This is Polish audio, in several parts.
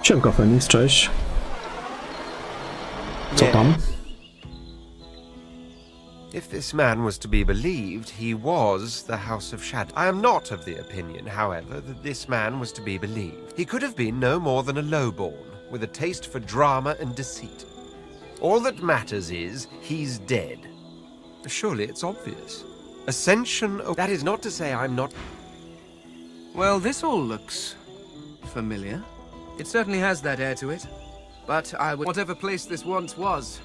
Siemka Feniks, cześć. Co tam? If this man was to be believed, he was the House of Shadow. I am not of the opinion, however, that this man was to be believed. He could have been no more than a lowborn, with a taste for drama and deceit. All that matters is, he's dead. Surely it's obvious. Ascension of... That is not to say I'm not... Well, this all looks familiar. It certainly has that air to it. But I would... Whatever place this once was,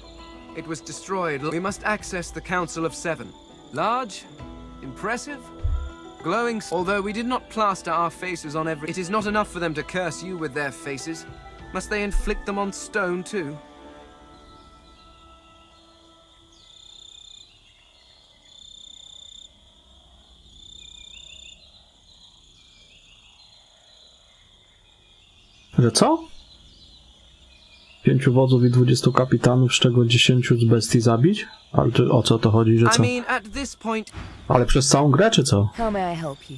it was destroyed. We must access the Council of Seven. Large, impressive, glowing... Although we did not plaster our faces on every... It is not enough for them to curse you with their faces. Must they inflict them on stone, too? Że co? 5 wodzów i 20 kapitanów, z czego 10 z bestii zabić? Ale o co to chodzi, że co? Ale przez całą grę, czy co? How may I help you?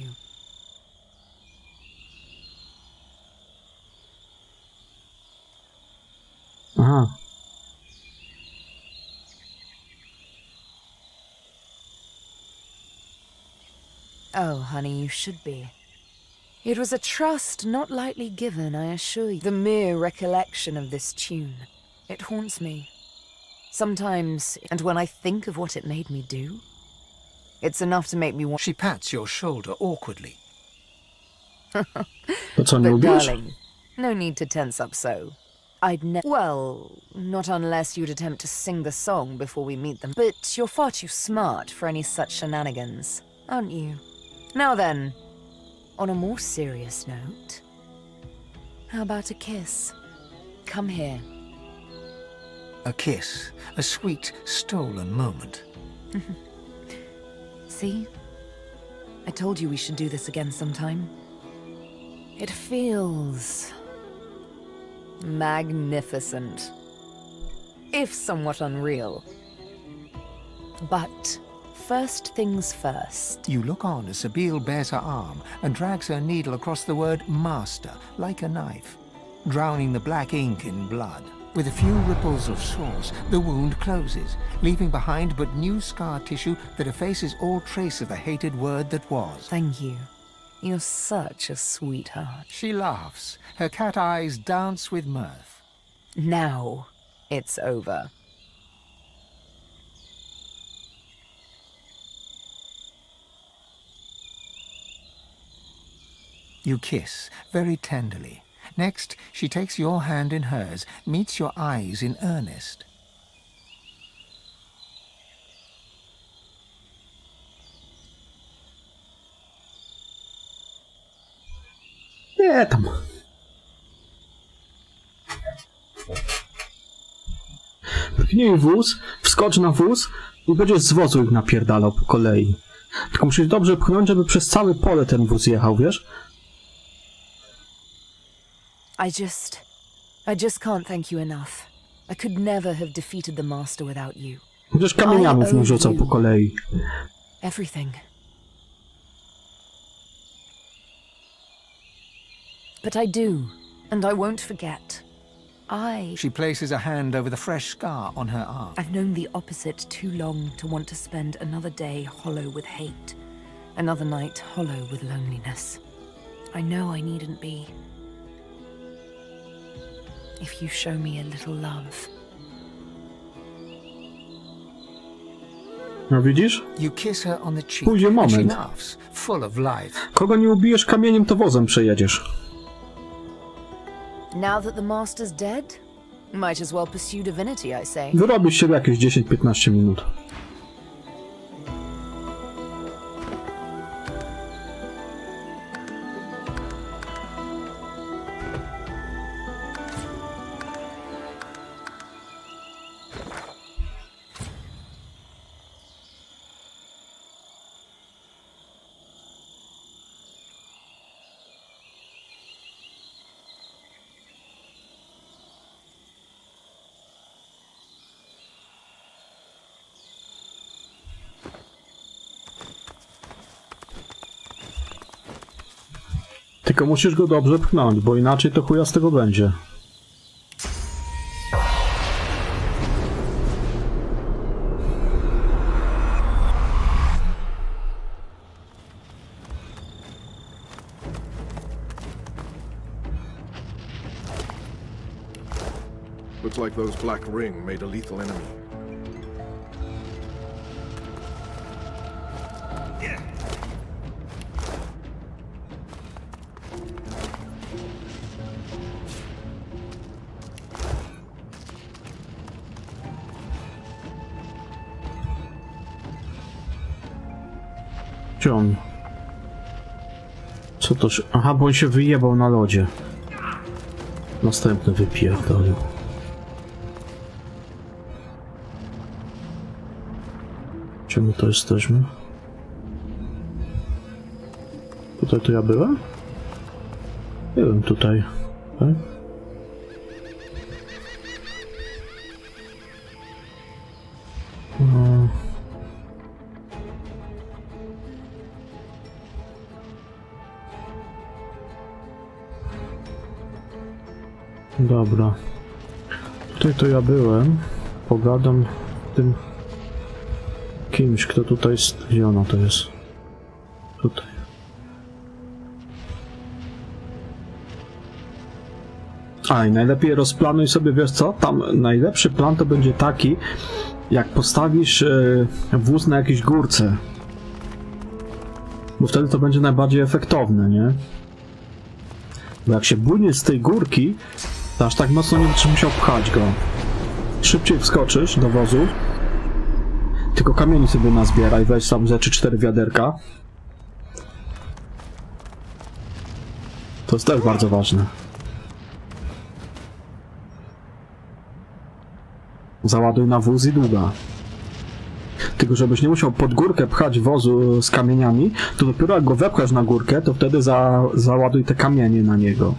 Aha. Oh, honey, you should be. It was a trust not lightly given, I assure you. The mere recollection of this tune, it haunts me. Sometimes, and when I think of what it made me do, it's enough to make me want... She pats your shoulder awkwardly. To co, nie But lubisz? darling, no need to tense up so. Well, not unless you'd attempt to sing the song before we meet them. But you're far too smart for any such shenanigans, aren't you? Now then, on a more serious note, how about a kiss? Come here. A kiss, a sweet, stolen moment. See? I told you we should do this again sometime. It feels... magnificent. If somewhat unreal. But first things first. You look on as Sabine bares her arm and drags her needle across the word master, like a knife, drowning the black ink in blood. With a few ripples of sauce, the wound closes, leaving behind but new scar tissue that effaces all trace of the hated word that was. Thank you. You're such a sweetheart. She laughs. Her cat eyes dance with mirth. Now it's over. You kiss, very tenderly. Next, she takes your hand in hers, meets your eyes in earnest. Nie, tam. Pchnij wóz, wskocz na wóz i będziesz z wozu ich napierdalał po kolei. Tylko musisz dobrze pchnąć, żeby przez całe pole ten wóz jechał, wiesz? I just can't thank you enough. I could never have defeated the Master without you. Będziesz kamieniami w nim rzucał po kolei. Everything. But I do, and I won't forget. She places a hand over the fresh scar on her arm. I've known the opposite too long to want to spend another day hollow with hate, another night hollow with loneliness. I know I needn't be. If you show me a little love. No widzisz? You kiss her on the cheek. Pójdzie And she moment. laughs, full of life. Kogo nie ubijesz kamieniem, to wozem przejedziesz. Now that the Master's dead, might as well pursue Divinity, I say. Wyrobisz się w jakieś 10-15 minut. Tylko musisz go dobrze pchnąć, bo inaczej to chuja z tego będzie. Looks like those black ring made a lethal enemy. Gdzie on? Co to? Aha, bo on się wyjebał na lodzie. Następny wypierdolił. Gdzie my to jesteśmy? Tutaj to ja byłem? Byłem tutaj. Tak? No. Dobra. Tutaj to ja byłem. Pogadam tym kimś, kto tutaj jest. Gdzie ona to jest? Tutaj. A i najlepiej rozplanuj sobie, wiesz co? Tam najlepszy plan to będzie taki, jak postawisz wóz na jakiejś górce. Bo wtedy to będzie najbardziej efektowne, nie? Bo jak się błynie z tej górki, to aż tak mocno nie będziesz musiał pchać go. Szybciej wskoczysz do wozu. Tylko kamieni sobie nazbieraj, weź tam ze 3-4 wiaderka. To jest też bardzo ważne. Załaduj na wóz i długa. Tylko żebyś nie musiał pod górkę pchać wozu z kamieniami, to dopiero jak go wepchasz na górkę, to wtedy załaduj te kamienie na niego.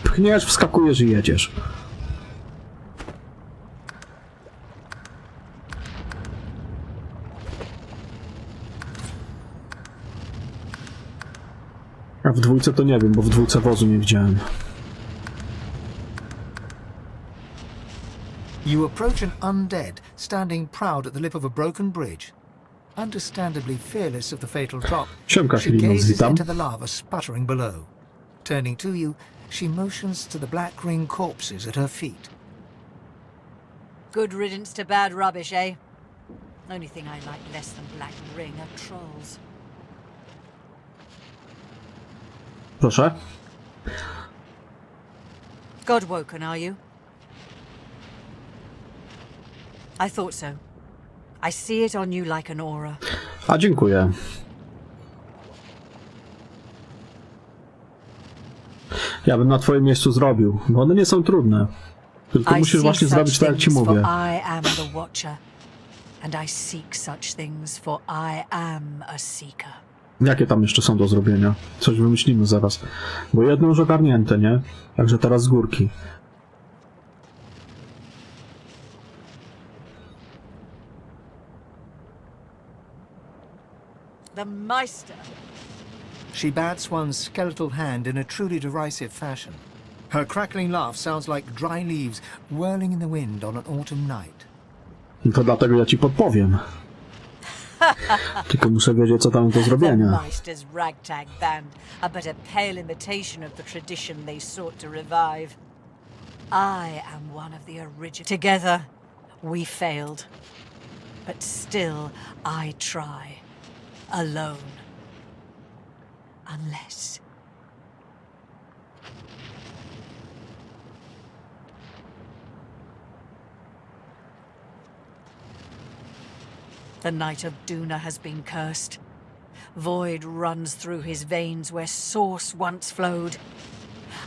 Pchniesz, wskakujesz i jedziesz. A w dwójce to nie wiem, bo w dwójce wozu nie widziałem. You approach an undead, standing proud at the lip of a broken bridge. Understandably fearless of the fatal drop, Siemka, she Filino, gazes witam. into the lava sputtering below. Turning to you, she motions to the black ring corpses at her feet. Good riddance to bad rubbish, eh? Only thing I like less than black ring are trolls. Proszę. Godwoken, are you? I thought so. I see it on you like an aura. A dziękuję. Ja bym na twoim miejscu zrobił, bo one nie są trudne. Tylko I musisz see właśnie such zrobić tak, jak ci things, mówię. for I am the Watcher. And I seek such things, for I am a seeker. Jakie tam jeszcze są do zrobienia? Coś wymyślimy zaraz. Bo jedno już ogarnięte, nie? Także teraz z górki. The Meister. She bats one skeletal hand in a truly derisive fashion. Her crackling laugh sounds like dry leaves whirling in the wind on an autumn night. I to dlatego ja ci podpowiem. Tylko muszę wiedzieć, co tam do The zrobienia. Meister's ragtag band are but a pale imitation of the tradition they sought to revive. I am one of the original. Together, we failed. But still, I try. Alone. Unless... The Knight of Duna has been cursed. Void runs through his veins where source once flowed.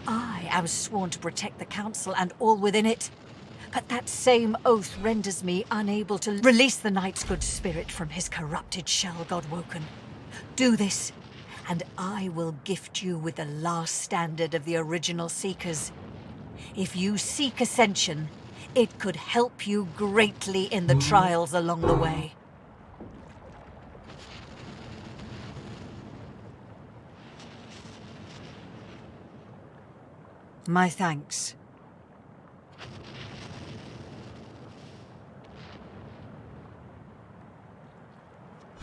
I am sworn to protect the Council and all within it. But that same oath renders me unable to release the Knight's good spirit from his corrupted shell, Godwoken. Do this, and I will gift you with the last standard of the original Seekers. If you seek ascension, it could help you greatly in the trials along the way. My thanks.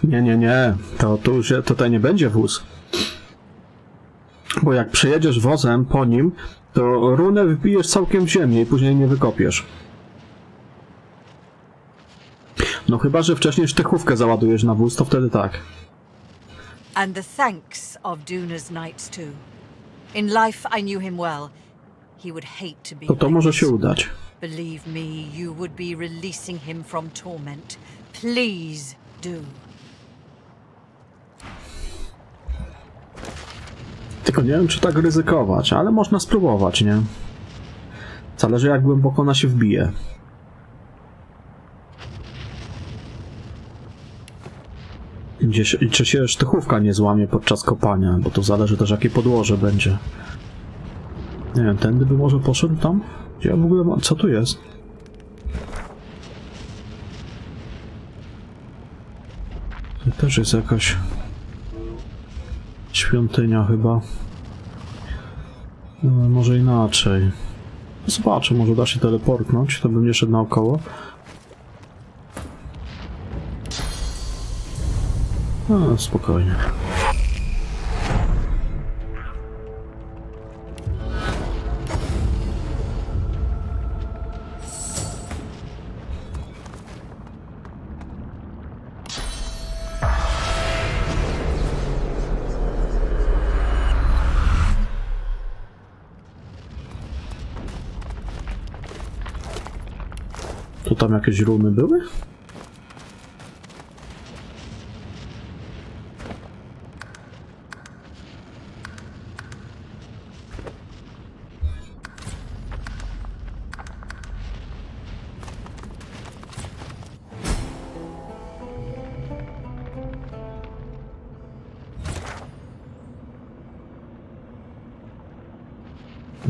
Nie. To już tutaj nie będzie wóz. bo jak przejedziesz wozem po nim, to runę wbijesz całkiem w ziemię i później nie wykopiesz. No chyba, że wcześniej sztychówkę załadujesz na wóz, to wtedy tak. And the thanks of Duna's knights too. In life I knew him well. He would hate to be To like może this. się udać. Believe me, you would be releasing him from torment. Please do. Tylko nie wiem, czy tak ryzykować, ale można spróbować, nie? Zależy, jak głęboko ona się wbije. Czy się sztychówka nie złamie podczas kopania, bo to zależy też, jakie podłoże będzie. Nie wiem, tędy by może poszedł tam? Gdzie ja w ogóle mam? Co tu jest? To też jest jakaś świątynia chyba. Może inaczej. Zobaczę, może da się teleportnąć, to bym nie szedł naokoło. Spokojnie. Tu tam jakieś runy były?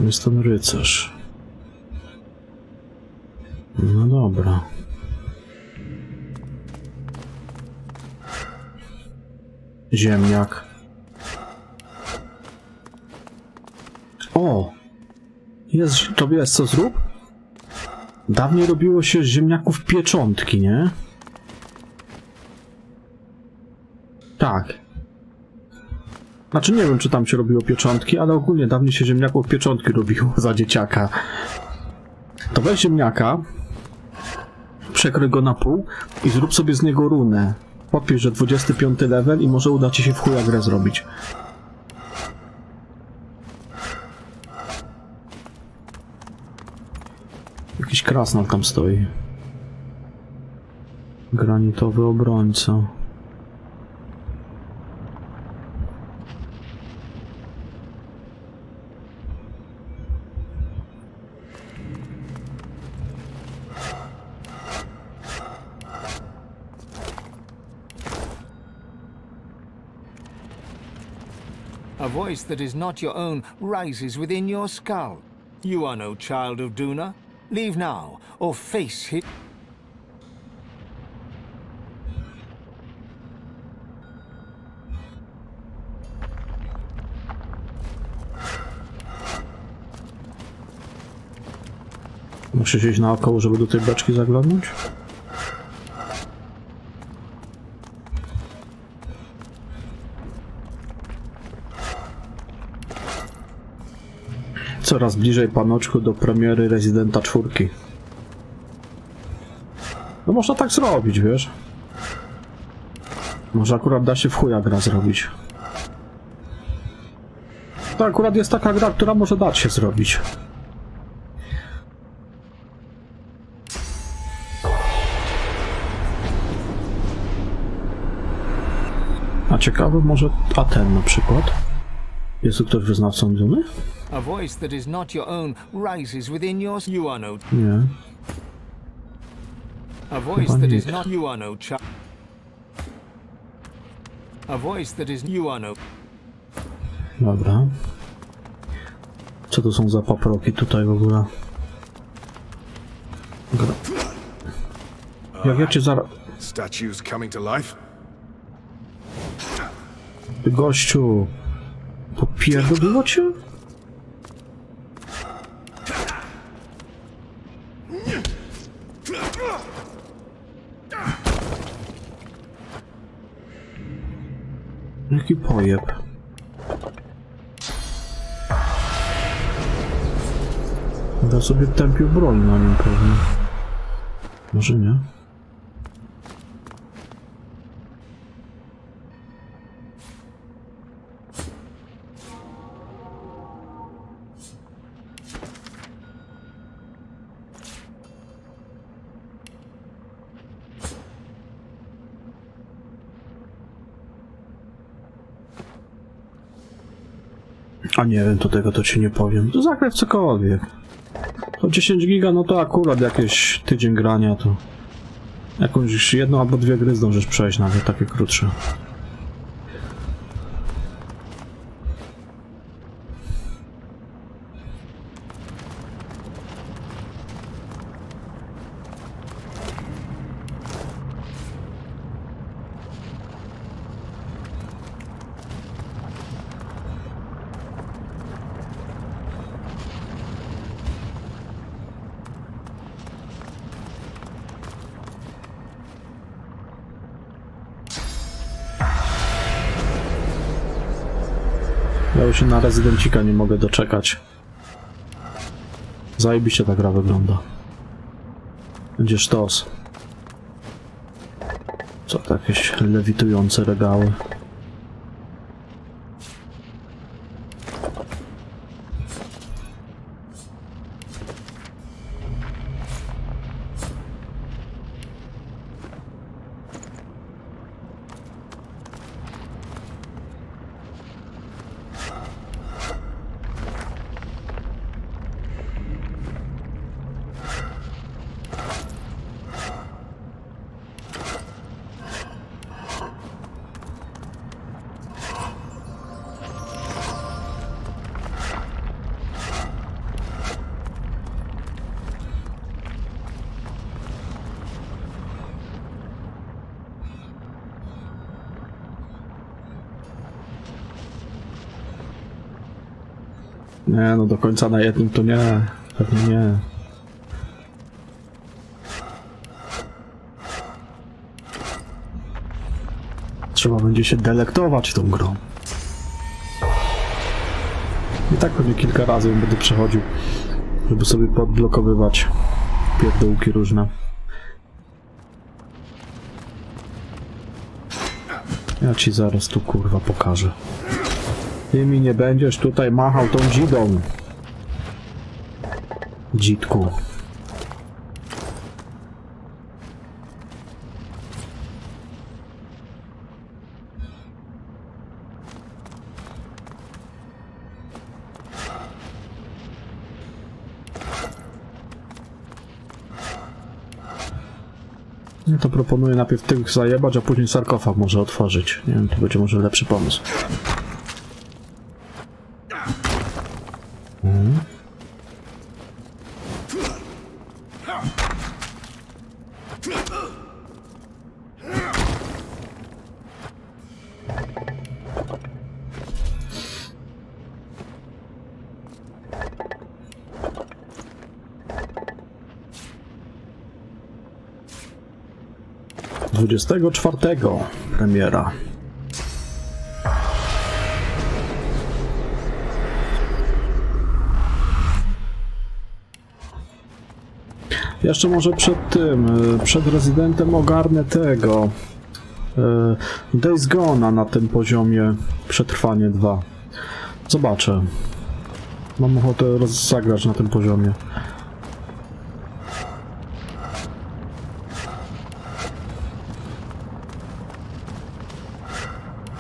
Jest ten rycerz. No dobra. Ziemniak. O! Jest, to wiesz co zrób? Dawniej robiło się z ziemniaków pieczątki, nie? Tak. Znaczy nie wiem, czy tam się robiło pieczątki, ale ogólnie dawniej się ziemniaków pieczątki robiło za dzieciaka. To weź ziemniaka, przekrój go na pół i zrób sobie z niego runę. Podpisz, że 25 level i może uda ci się w chuja grę zrobić. Jakiś krasnal tam stoi. Granitowy obrońca. A voice that is not your own rises within your skull. You are no child of Duna. Leave now, or face his... Musisz iść naokoło, żeby do tej beczki zaglądnąć? Coraz bliżej, panoczku, do premiery Residenta 4. No można tak zrobić, wiesz? Może akurat da się w chuja gra zrobić. To akurat jest taka gra, która może dać się zrobić. A ciekawy może... A ten na przykład? Jest tu ktoś wyznawcą Duny? A voice that is not your own rises within your... You are no... Nie. A voice that is not... You are no child... A voice that is... You are no... Dobra. Co to są za paproki tutaj w ogóle? Jak ja cię zaraz... Statues coming to life? Ty gościu... Popierdoliło cię? Jaki pojeb. Będę sobie tępił broń na nim pewnie. Może nie? A nie wiem, do tego to ci nie powiem. To zagraj w cokolwiek. To 10 giga, no to akurat jakieś tydzień grania, to jakąś jedną albo dwie gry zdążysz przejść, nawet takie krótsze. Ja już się na rezydencika nie mogę doczekać. Zajebiście ta gra wygląda. Będzie sztos. Co to jakieś lewitujące regały? Nie, no do końca na jednym to nie. Pewnie nie. Trzeba będzie się delektować tą grą. I tak pewnie kilka razy będę przechodził, żeby sobie podblokowywać pierdółki różne. Ja ci zaraz tu kurwa pokażę. Ty mi nie będziesz tutaj machał tą dzidą. Dzitku. Ja to proponuję najpierw tych zajebać, a później sarkofag może otworzyć. Nie wiem, to będzie może lepszy pomysł. Dwudziestego czwartego premiera. Jeszcze może przed tym, przed Rezydentem ogarnę tego Days Gone'a na tym poziomie Przetrwanie 2. Zobaczę. Mam ochotę zagrać na tym poziomie.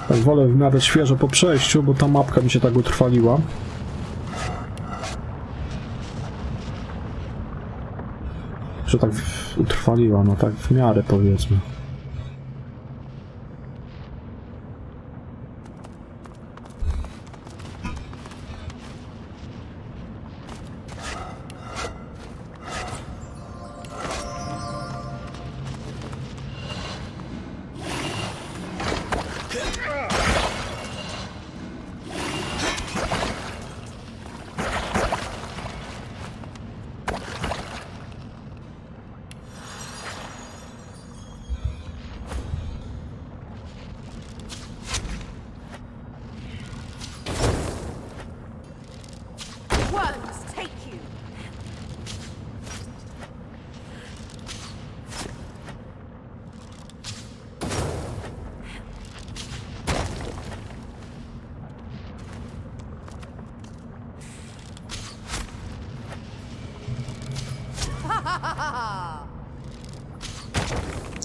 Tak wolę w miarę świeżo po przejściu, bo ta mapka mi się tak utrwaliła. Że tak utrwaliła, no tak w miarę powiedzmy.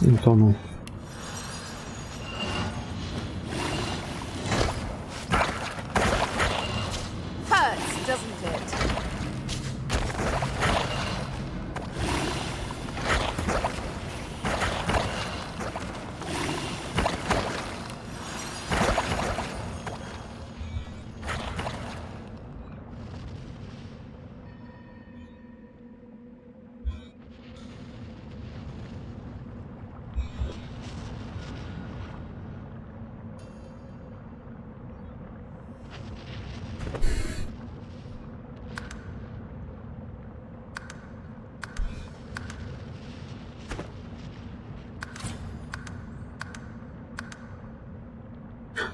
No to no. Hurts, doesn't it?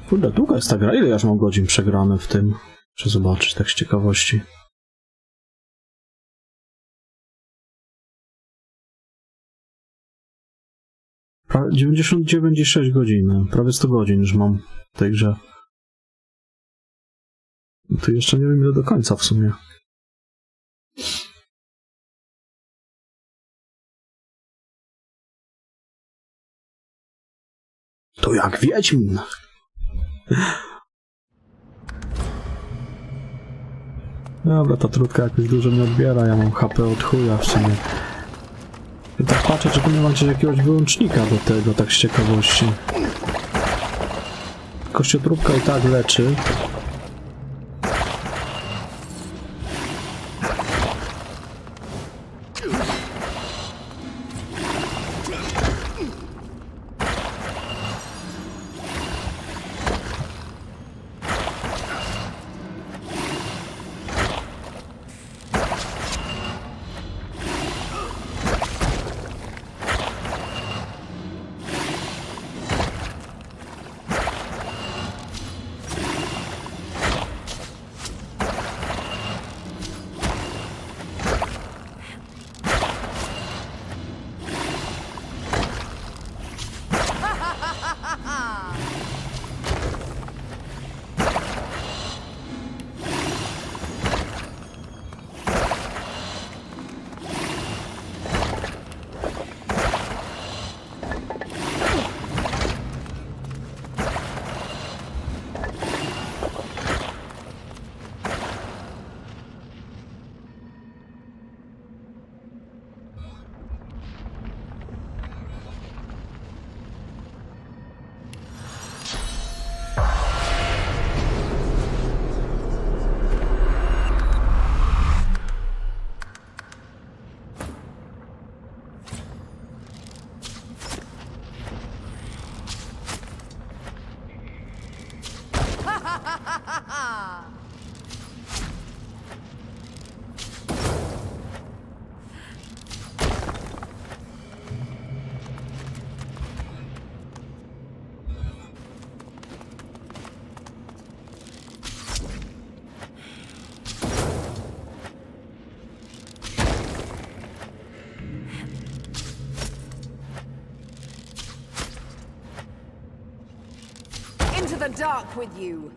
Kurde, długa jest ta gra. Ile ja już mam godzin przegrane w tym? Muszę zobaczyć, tak z ciekawości. Prawie 99,6 godzin. Prawie 100 godzin już mam w tej grze. Tu jeszcze nie wiem ile do końca w sumie. To jak Wiedźmin. Dobra, ta trudka jakoś dużo nie odbiera, ja mam HP od chuja w sumie. I tak patrzę, czy tu nie macie jakiegoś wyłącznika do tego, tak z ciekawości. Kościotróbka i tak leczy. Into the dark with you!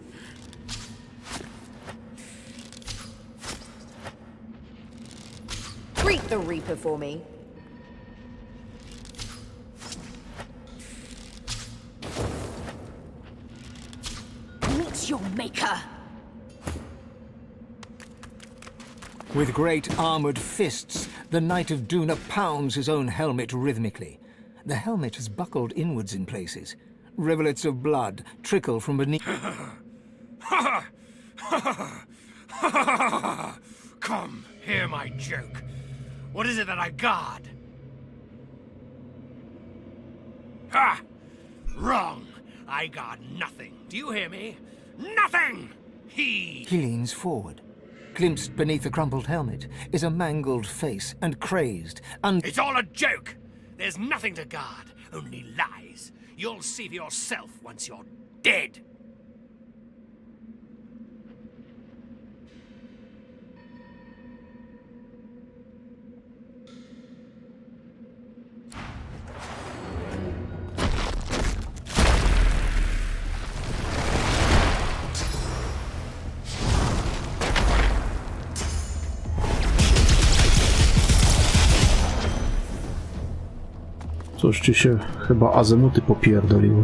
Greet the Reaper for me. Meet your maker! With great armored fists, the Knight of Duna pounds his own helmet rhythmically. The helmet is buckled inwards in places. Rivulets of blood trickle from beneath. Come, hear my joke. What is it that I guard? Ha! Wrong. I guard nothing. Do you hear me? Nothing! He leans forward. Glimpsed beneath the crumpled helmet is a mangled face and crazed, It's all a joke! There's nothing to guard, only lies. You'll see for yourself once you're dead. Coś ci się chyba azymuty popierdoliły.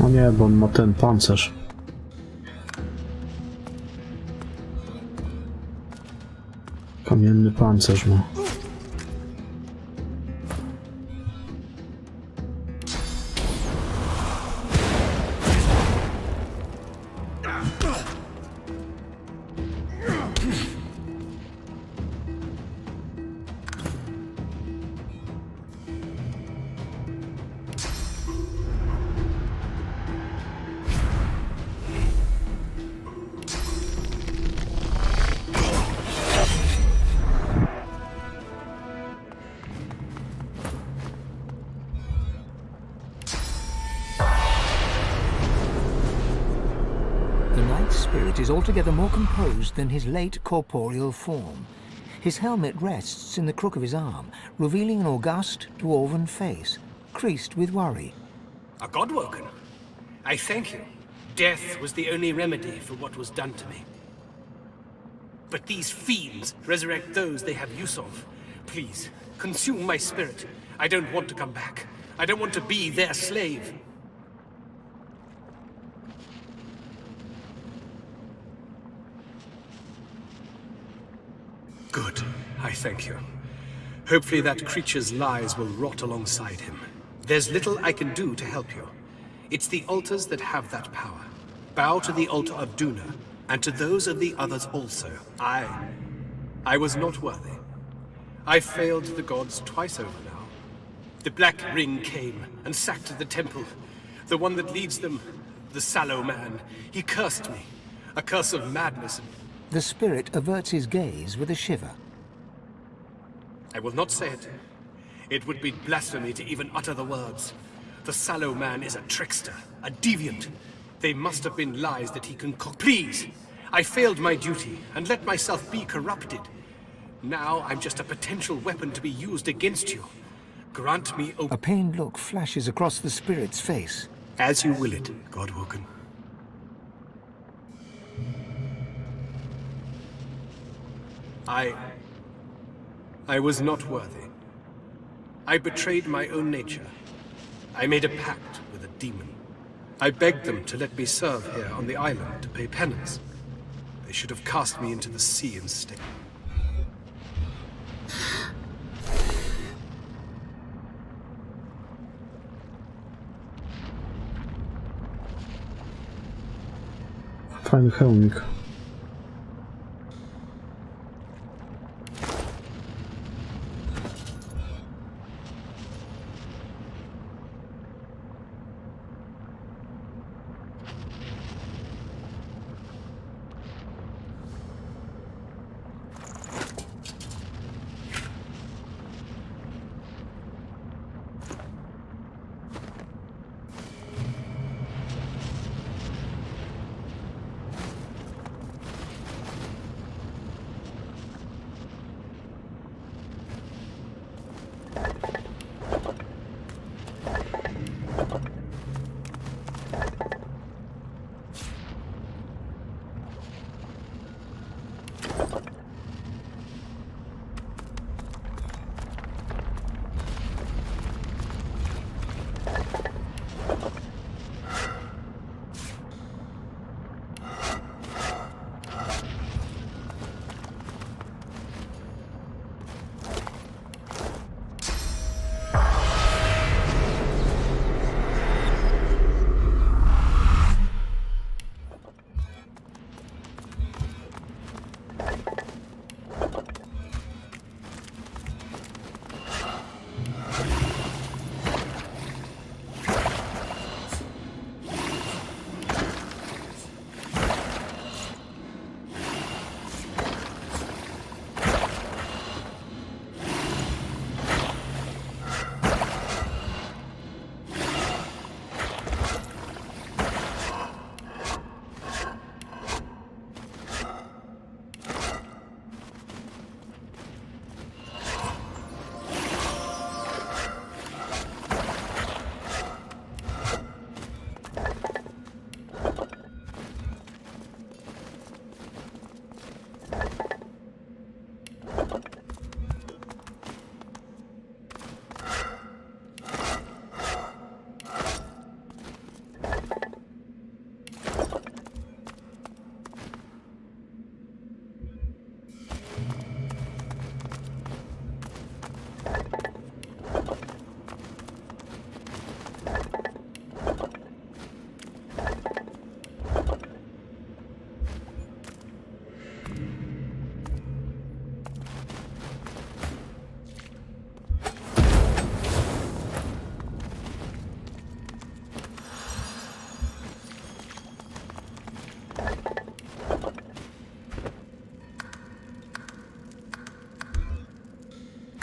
No nie, bo on ma ten pancerz. Kamienny pancerz ma. Spirit is altogether more composed than his late corporeal form. His helmet rests in the crook of his arm, revealing an august, dwarven face, creased with worry. A godwoken? I thank you. Death was the only remedy for what was done to me. But these fiends resurrect those they have use of. Please, consume my spirit. I don't want to come back. I don't want to be their slave. Good. I thank you. Hopefully that creature's lies will rot alongside him. There's little I can do to help you. It's the altars that have that power. Bow to the altar of Duna, and to those of the others also. I was not worthy. I failed the gods twice over now. The Black Ring came and sacked the temple. The one that leads them, the sallow man, he cursed me. A curse of madness. The spirit averts his gaze with a shiver. I will not say it. It would be blasphemy to even utter the words. The sallow man is a trickster, a deviant. They must have been lies that he concocted. Please! I failed my duty and let myself be corrupted. Now I'm just a potential weapon to be used against you. Grant me A pained look flashes across the spirit's face. As you will it, Godwoken. I was not worthy. I betrayed my own nature. I made a pact with a demon. I begged them to let me serve here on the island to pay penance. They should have cast me into the sea instead. Fajny hełmik.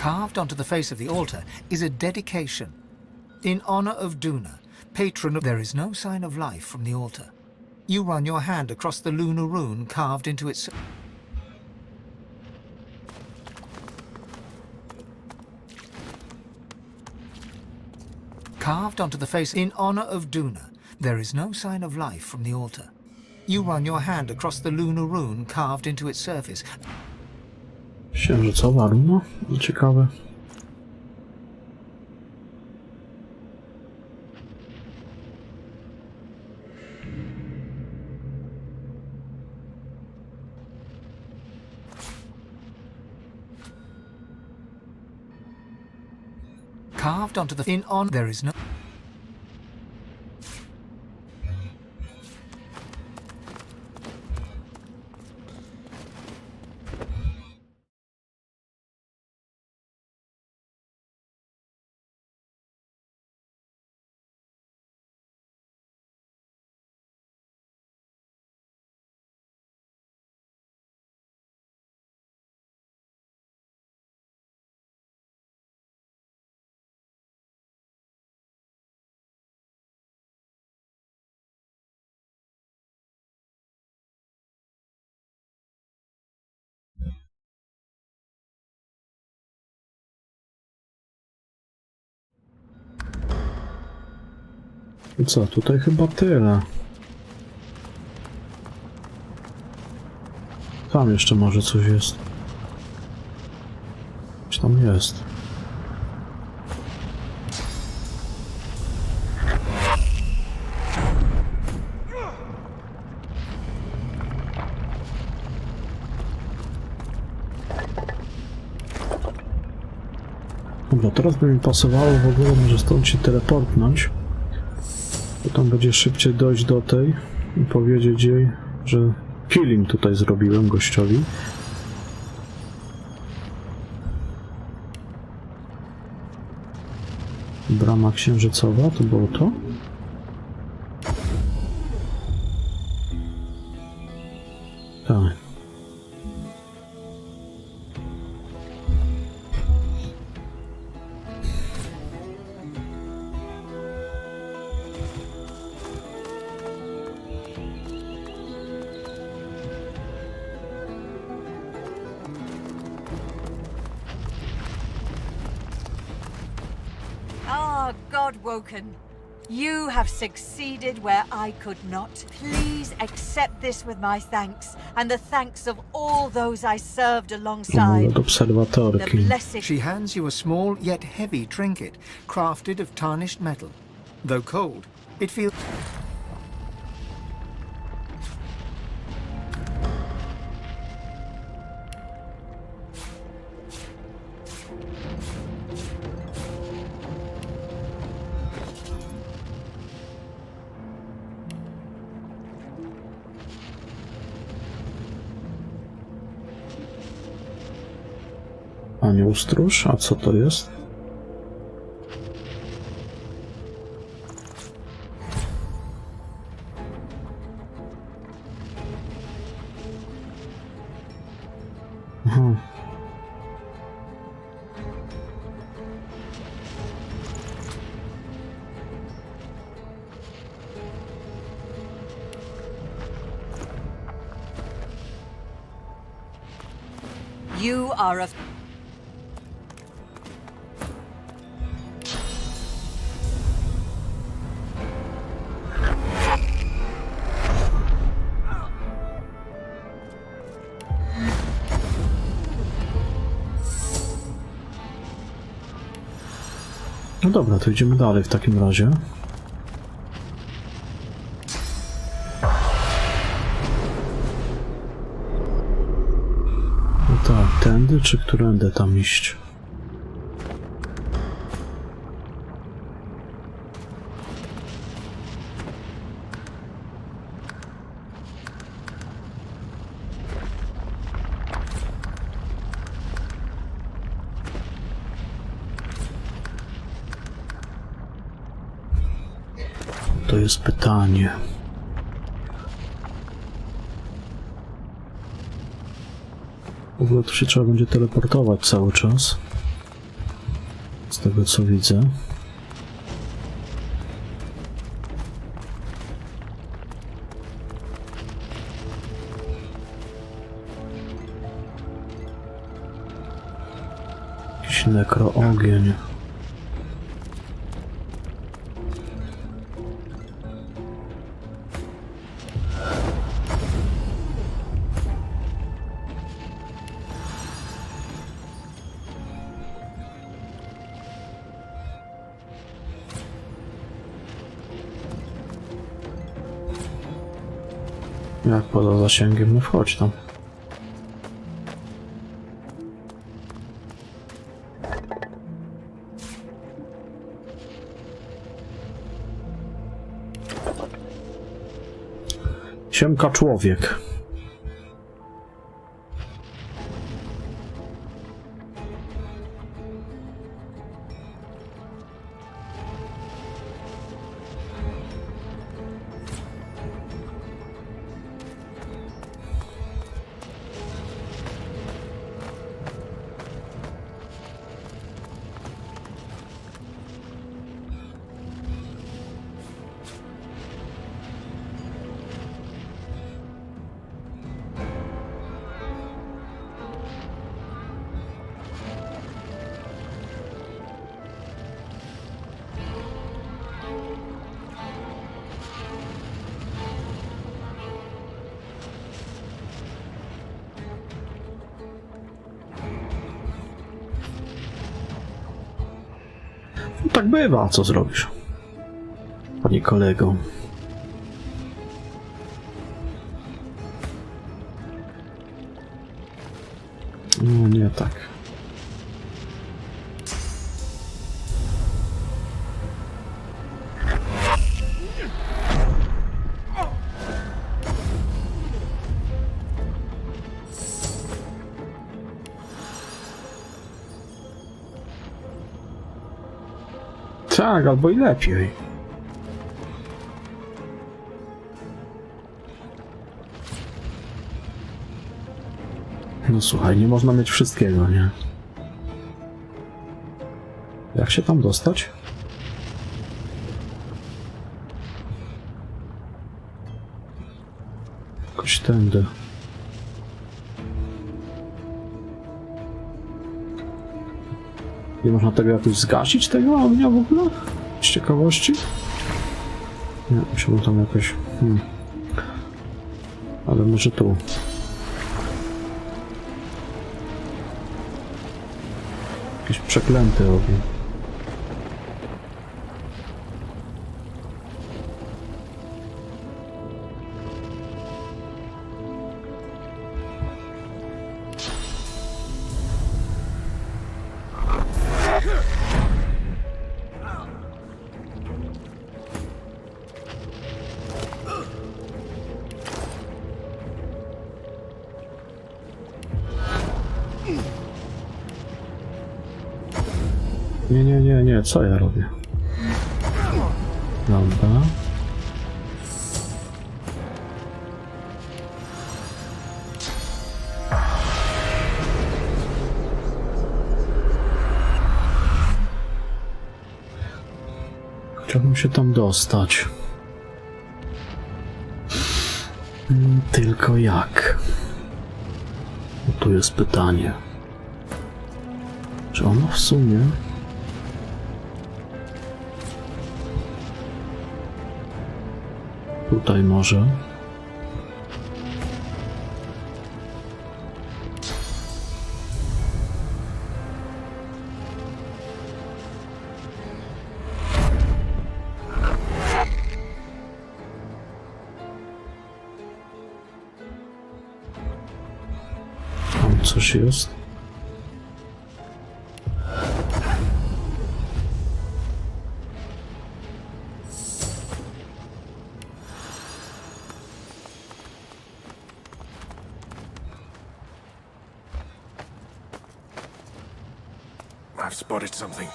Carved onto the face of the altar is a dedication. In honor of Duna, patron of... There is no sign of life from the altar. You run your hand across the lunar rune carved into its... Carved onto the face in honor of Duna, there is no sign of life from the altar. You run your hand across the lunar rune carved into its surface. Księżycowa runa? Ciekawe. Carved onto the... In on... There is no... I co, tutaj chyba tyle. Tam jeszcze może coś jest. Coś tam jest. Dobra, teraz by mi pasowało w ogóle może stąd się teleportnąć. Potem będzie szybciej dojść do tej i powiedzieć jej, że killing tutaj zrobiłem gościowi. Brama księżycowa, to było to? Tak. Godwoken, you have succeeded where I could not. Please accept this with my thanks, and the thanks of all those I served alongside. Od obserwatorki. The blessed... She hands you a small yet heavy trinket, crafted of tarnished metal. Though cold, it feels... Anioł stróż? A co to jest? Aha. You are a... No dobra, to idziemy dalej w takim razie. No tak, tędy czy którędy tam iść? To jest pytanie. W ogóle tu się trzeba będzie teleportować cały czas. tego co widzę. Jakiś nekroogień. Jak poza zasięgiem, no wchodź tam. Siemka człowiek. No tak bywa, co zrobisz, panie kolego. No nie tak. Tak, albo i lepiej. No słuchaj, nie można mieć wszystkiego, nie? Jak się tam dostać? Jakoś tędy. Nie można tego jakoś zgasić, tego ognia w ogóle? Z ciekawości? Nie, musiałbym tam jakoś... Ale może tu. Jakiś przeklęty ogień. Nie, co ja robię? Dobra. Chciałbym się tam dostać. Tylko jak? No tu jest pytanie. Czy ono w sumie... Tutaj może. Tam coś jest. I've spotted something.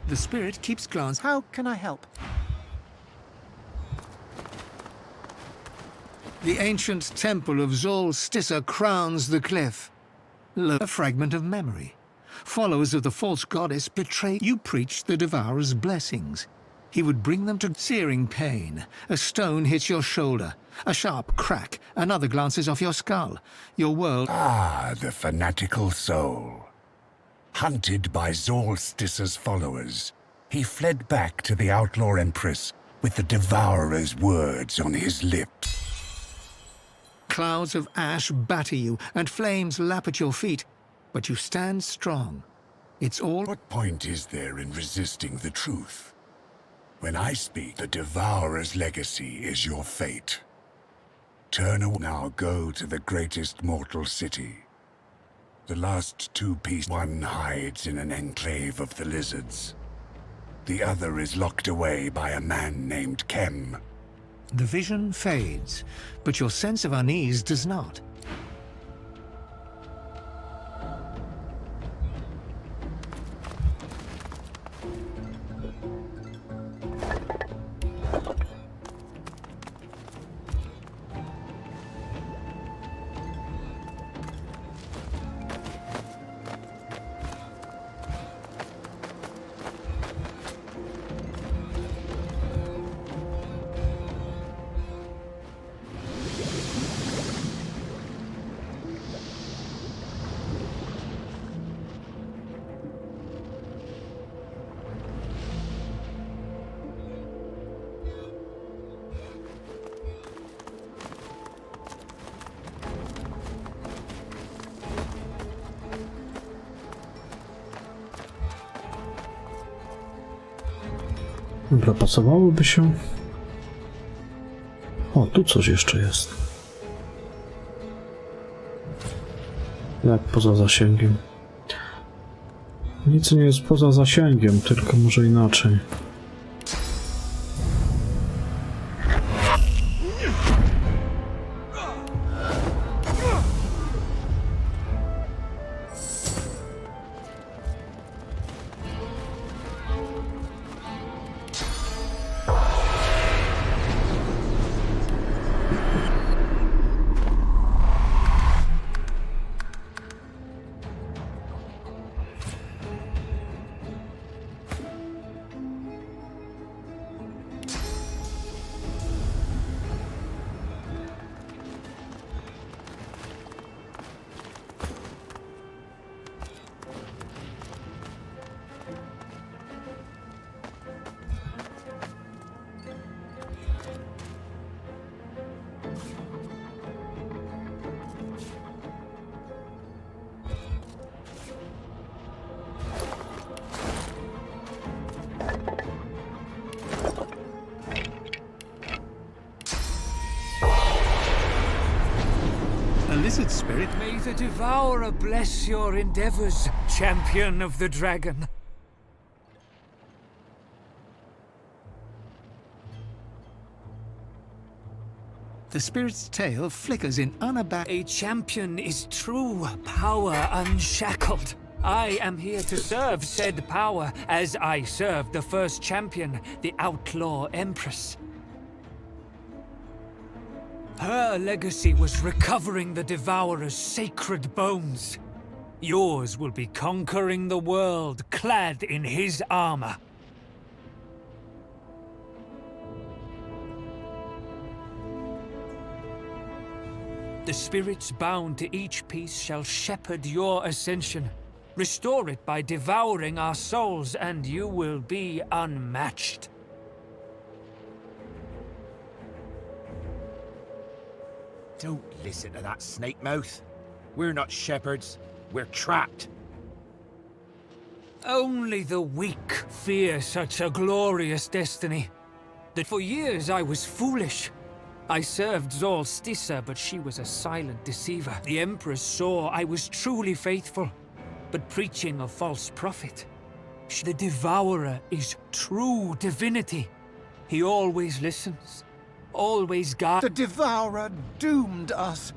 The spirit keeps glancing. How can I help? The ancient temple of Zol crowns the cliff. A fragment of memory. Followers of the false goddess betray. You preach the Devourer's blessings. He would bring them to searing pain. A stone hits your shoulder. A sharp crack. Another glances off your skull. Your world... Ah, the fanatical soul. Hunted by Zolstice's followers, he fled back to the outlaw empress with the Devourer's words on his lips. Clouds of ash batter you, and flames lap at your feet, but you stand strong. It's all... What point is there in resisting the truth? When I speak, the Devourer's legacy is your fate. Turn away now, go to the greatest mortal city. The last two pieces, one hides in an enclave of the lizards. The other is locked away by a man named Kem. The vision fades, but your sense of unease does not. Dobra, pasowałoby się... O, tu coś jeszcze jest. Jak poza zasięgiem? Nic nie jest poza zasięgiem, tylko może inaczej. Lizard spirit. May the Devourer bless your endeavors, champion of the dragon. The spirit's tail flickers in unabashed... A champion is true power unshackled. I am here to serve said power as I served the first champion, the outlaw empress. Her legacy was recovering the Devourer's sacred bones. Yours will be conquering the world clad in his armor. The spirits bound to each piece shall shepherd your ascension. Restore it by devouring our souls, and you will be unmatched. Don't listen to that snake mouth. We're not shepherds. We're trapped. Only the weak fear such a glorious destiny. That for years I was foolish. I served Zolstice, but she was a silent deceiver. The Empress saw I was truly faithful, but preaching a false prophet. The Devourer is true divinity. He always listens, always guides. The Devourer doomed us,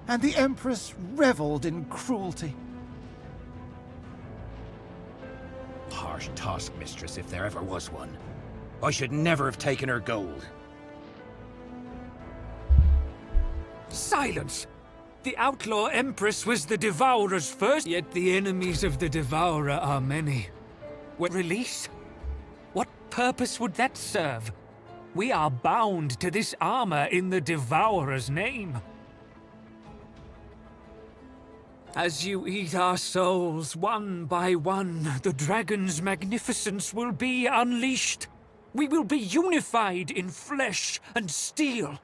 and the Empress reveled in cruelty. harsh taskmistress if there ever was one. I should never have taken her gold. Silence! The outlaw empress was the Devourer's first, yet the enemies of the Devourer are many. When release? What purpose would that serve? We are bound to this armor in the Devourer's name. As you eat our souls one by one, the dragon's magnificence will be unleashed. We will be unified in flesh and steel.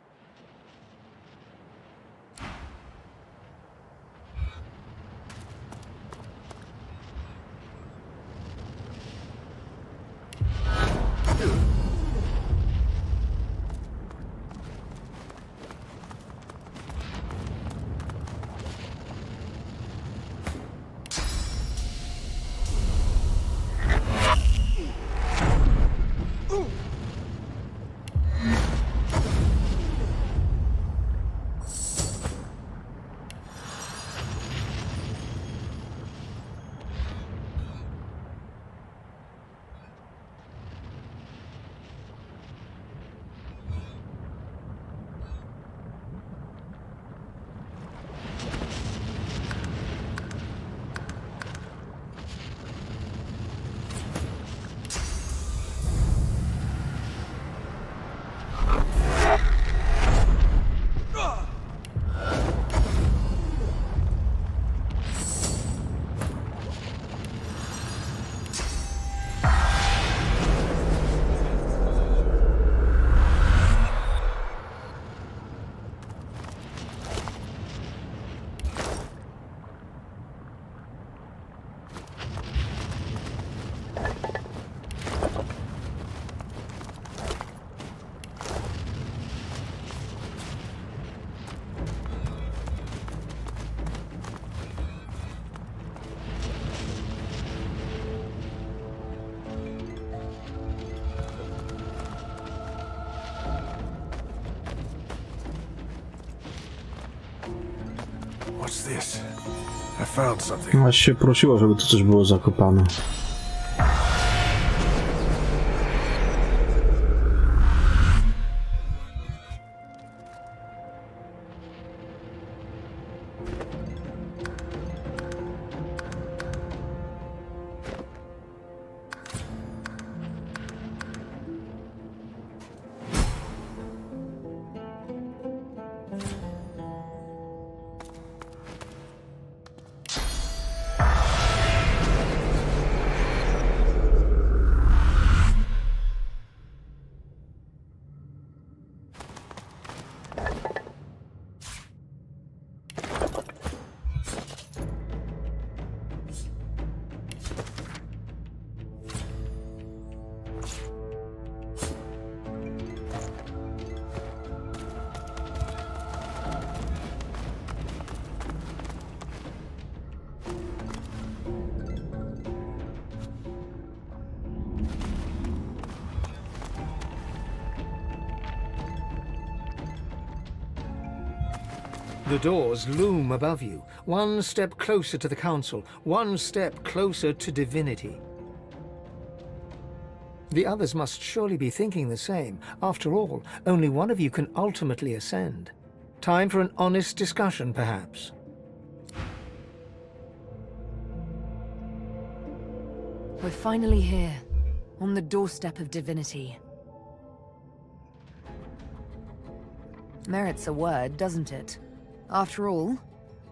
What's this? I found something. Aż się prosiło, żeby to coś było zakopane. The doors loom above you, one step closer to the Council, one step closer to Divinity. The others must surely be thinking the same. After all, only one of you can ultimately ascend. Time for an honest discussion, perhaps. We're finally here, on the doorstep of Divinity. Merits a word, doesn't it? After all,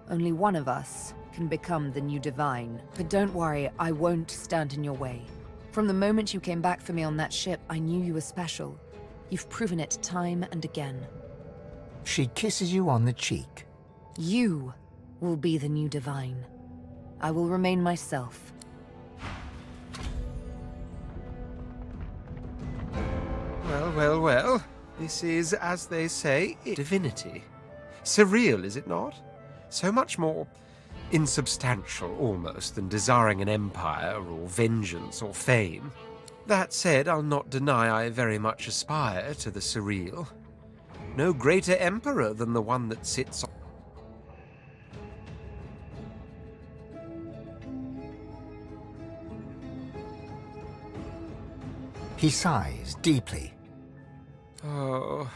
only one of us can become the new Divine. But don't worry, I won't stand in your way. From the moment you came back for me on that ship, I knew you were special. You've proven it time and again. She kisses you on the cheek. You will be the new Divine. I will remain myself. Well, well, well. This is, as they say, Divinity. Surreal, is it not? So much more insubstantial, almost, than desiring an empire, or vengeance, or fame. That said, I'll not deny I very much aspire to the surreal. No greater emperor than the one that sits on... He sighs deeply. Oh,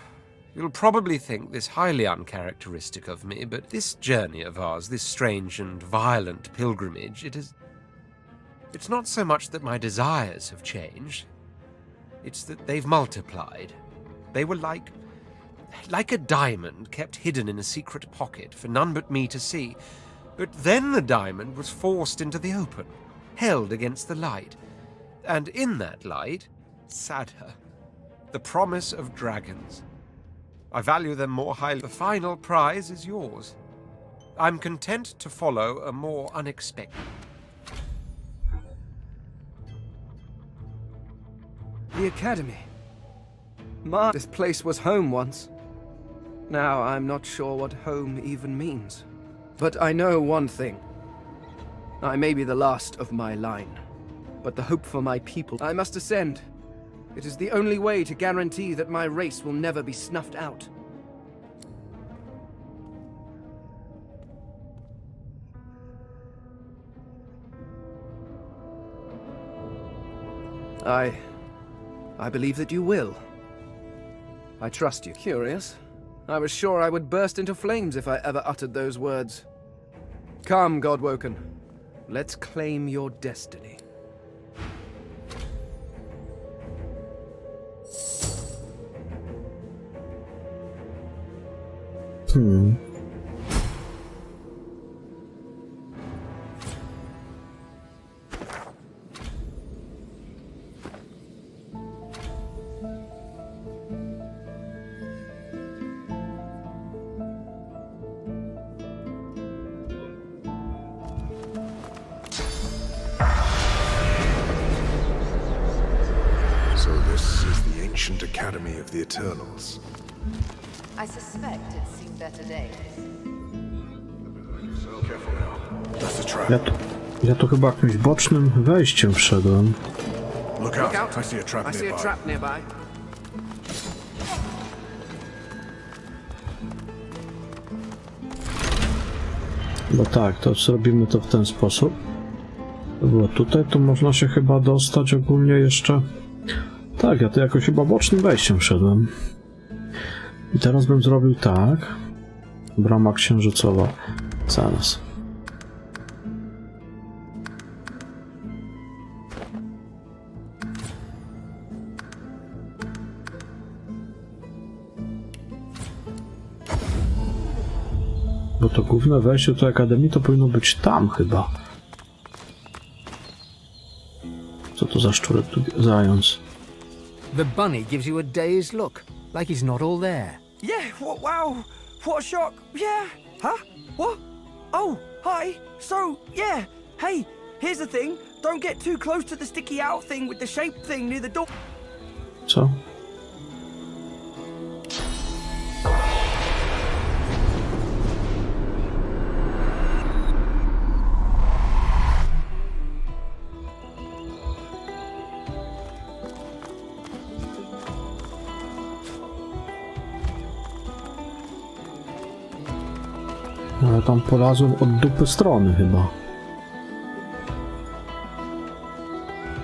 you'll probably think this highly uncharacteristic of me, but this journey of ours, this strange and violent pilgrimage, it's not so much that my desires have changed. It's that they've multiplied. They were like a diamond kept hidden in a secret pocket for none but me to see. But then the diamond was forced into the open, held against the light. And in that light, sadder, the promise of dragons. I value them more highly. The final prize is yours. I'm content to follow a more unexpected. The Academy. This place was home once. Now I'm not sure what home even means. But I know one thing. I may be the last of my line, but the hope for my people. I must ascend. It is the only way to guarantee that my race will never be snuffed out. I believe that you will. I trust you. Curious. I was sure I would burst into flames if I ever uttered those words. Come, Godwoken. Let's claim your destiny. So this is the ancient Academy of the Eternals. I suspect it's seen better days. Careful now. That's a trap. Ja tu chyba jakimś bocznym wejściem wszedłem. Look out. I see a trap I see a nearby. trap nearby. Bo tak, to zrobimy to w ten sposób. To było tutaj, tu można się chyba dostać ogólnie jeszcze. Tak, ja tu jakoś chyba bocznym wejściem wszedłem. I teraz bym zrobił tak. Brama księżycowa. Zaraz. Bo to główne wejście do Akademii to powinno być tam chyba. Co to za szczurek tu zając? The bunny gives you a dazed look, like he's not all there. Yeah, wow, what a shock. Yeah, huh? What? Oh, hi. So, yeah. Hey, here's the thing. Don't get too close to the sticky out thing with the shape thing near the door. Co? Ale tam polazłem od dupy strony chyba.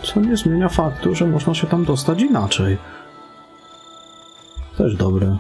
Co nie zmienia faktu, że można się tam dostać inaczej. Też dobre.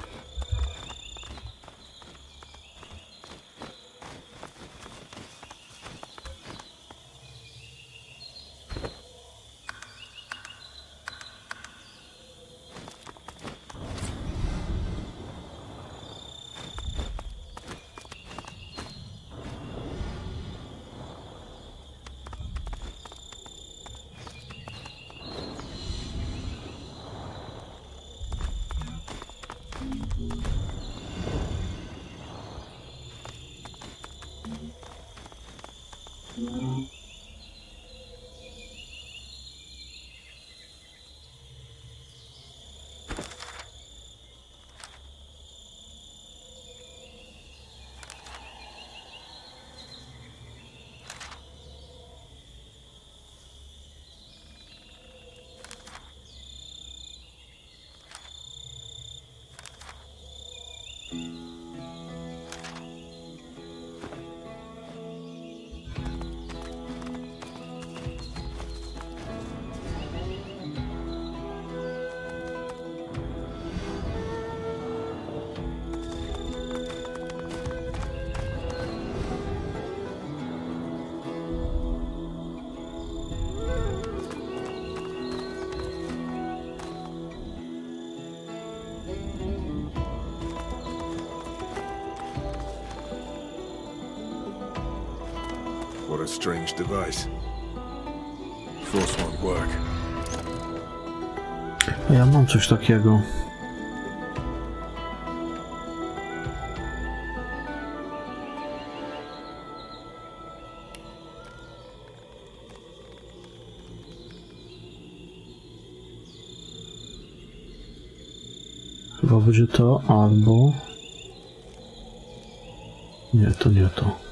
a strange device. Force won't work. Ja mam coś takiego. Chyba będzie to albo... Nie, to nie to.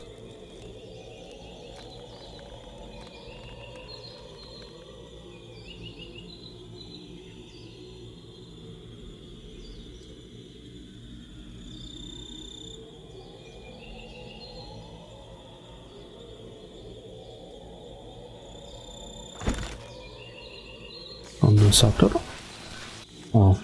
Kondensator? O.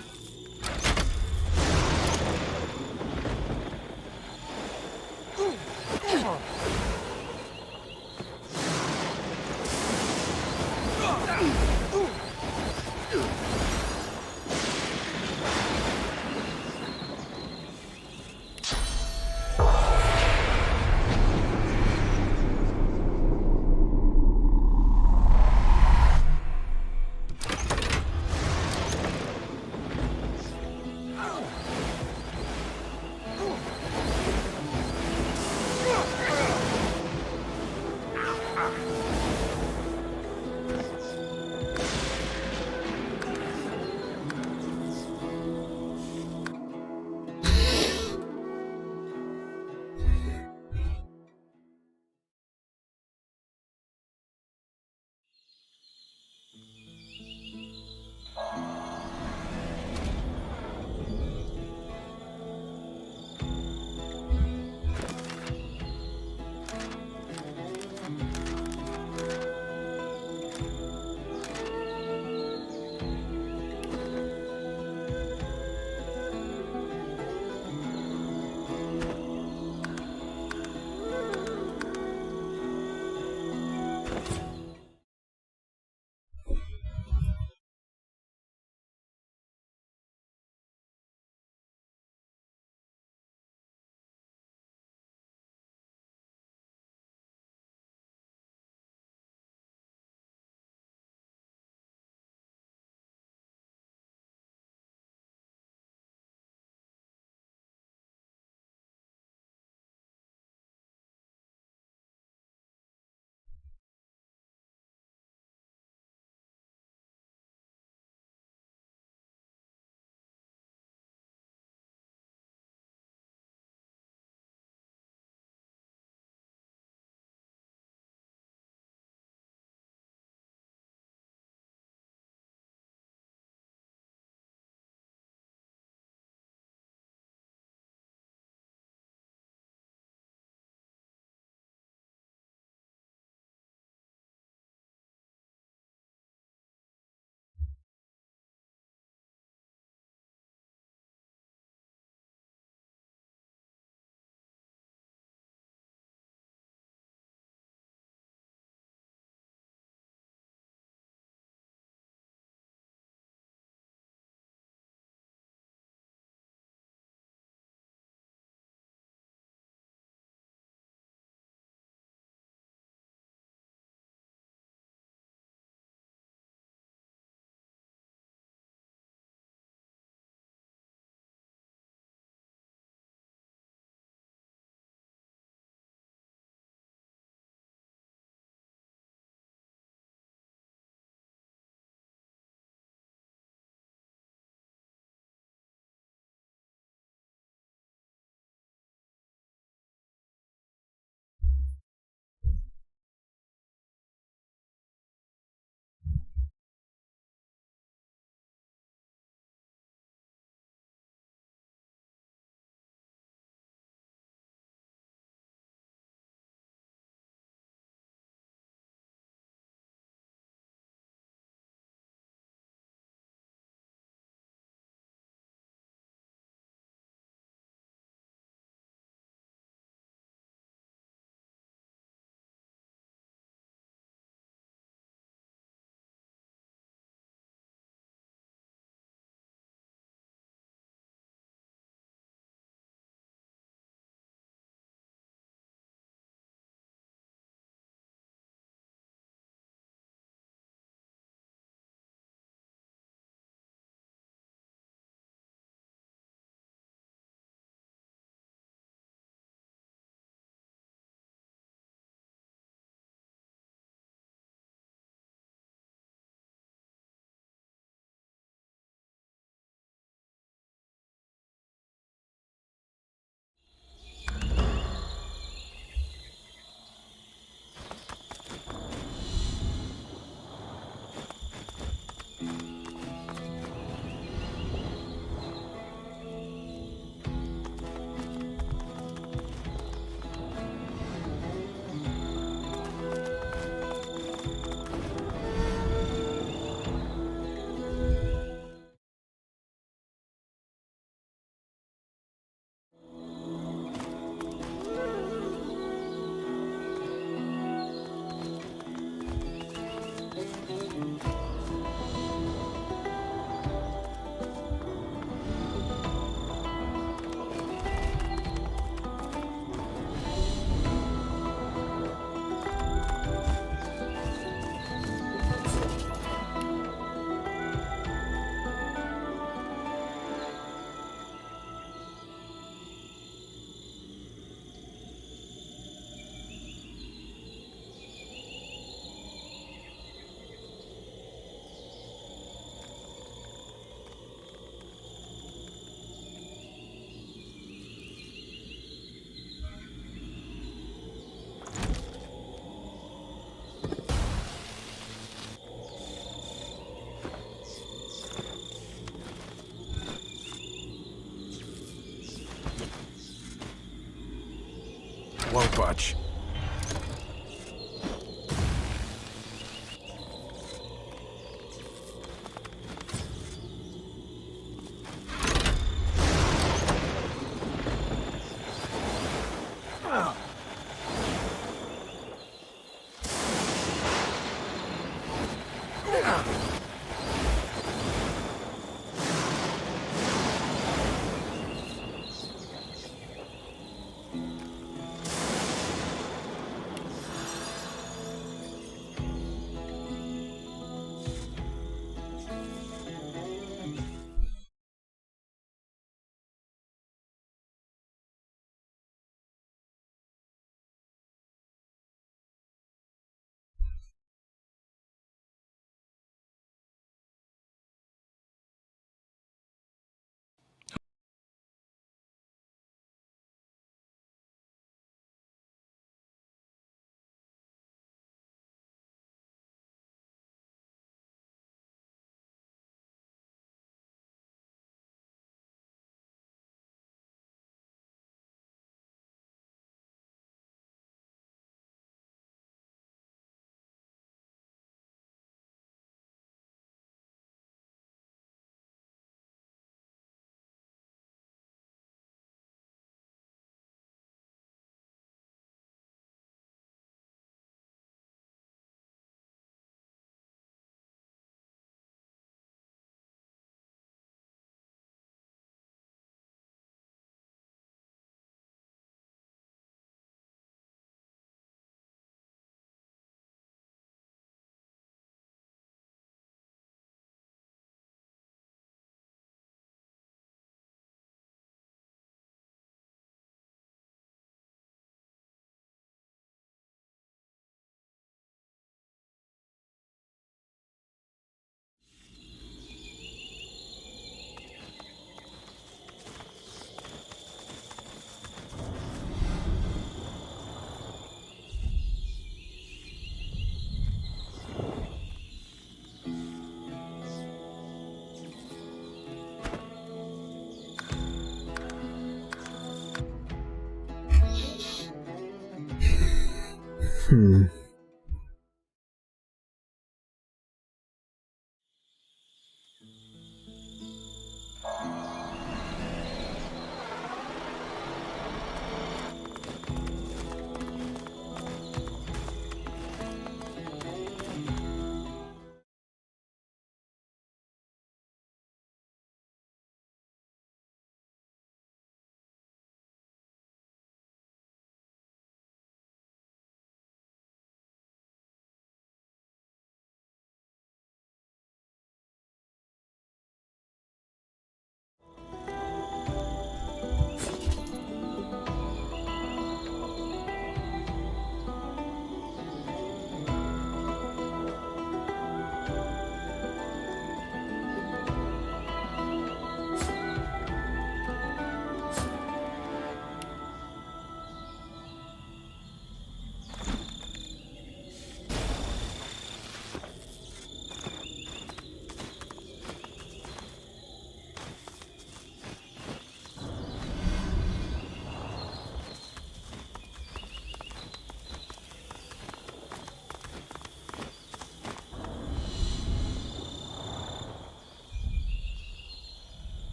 Won't budge.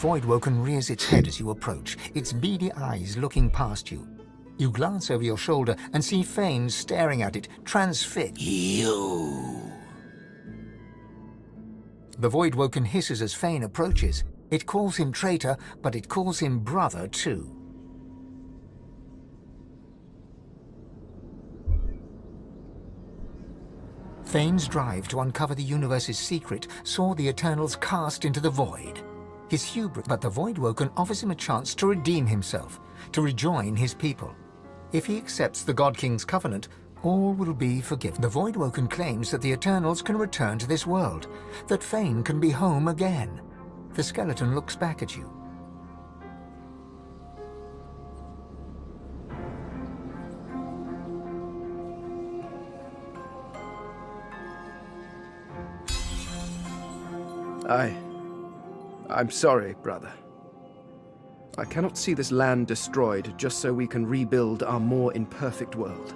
Voidwoken rears its head as you approach, its beady eyes looking past you. You glance over your shoulder and see Fane staring at it, transfixed. You! The Voidwoken hisses as Fane approaches. It calls him traitor, but it calls him brother too. Fane's drive to uncover the universe's secret saw the Eternals cast into the void. His hubris, but the Voidwoken offers him a chance to redeem himself, to rejoin his people. If he accepts the God King's covenant, all will be forgiven. The Voidwoken claims that the Eternals can return to this world, that Fane can be home again. The skeleton looks back at you. I'm sorry, brother. I cannot see this land destroyed just so we can rebuild our more imperfect world.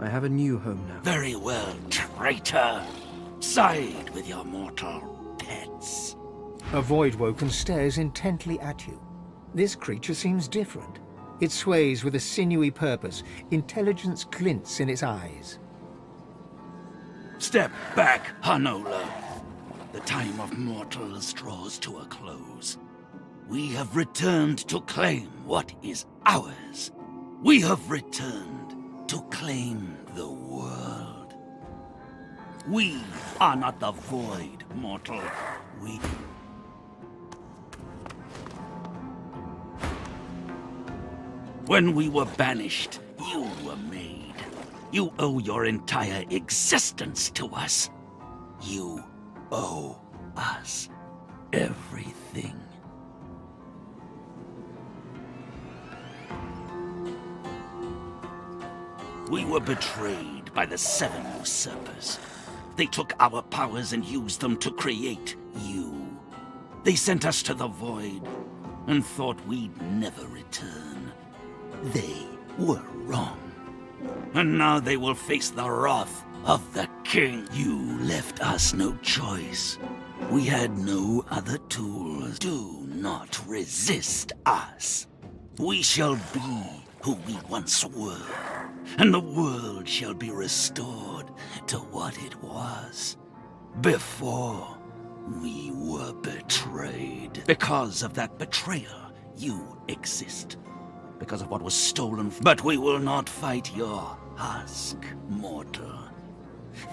I have a new home now. Very well, traitor. Side with your mortal pets. A Voidwoken stares intently at you. This creature seems different. It sways with a sinewy purpose. Intelligence glints in its eyes. Step back, Hanola. The time of mortals draws to a close. We have returned to claim what is ours. We have returned to claim the world. We are not the void, mortal. When we were banished, you were made. You owe your entire existence to us. You owe us everything. We were betrayed by the 7 usurpers. They took our powers and used them to create you. They sent us to the void and thought we'd never return. They were wrong. And now they will face the wrath of the king. You left us no choice. We had no other tools. Do not resist us. We shall be who we once were, and the world shall be restored to what it was before we were betrayed. Because of that betrayal, you exist. Because of what was stolen. But we will not fight your husk, mortal.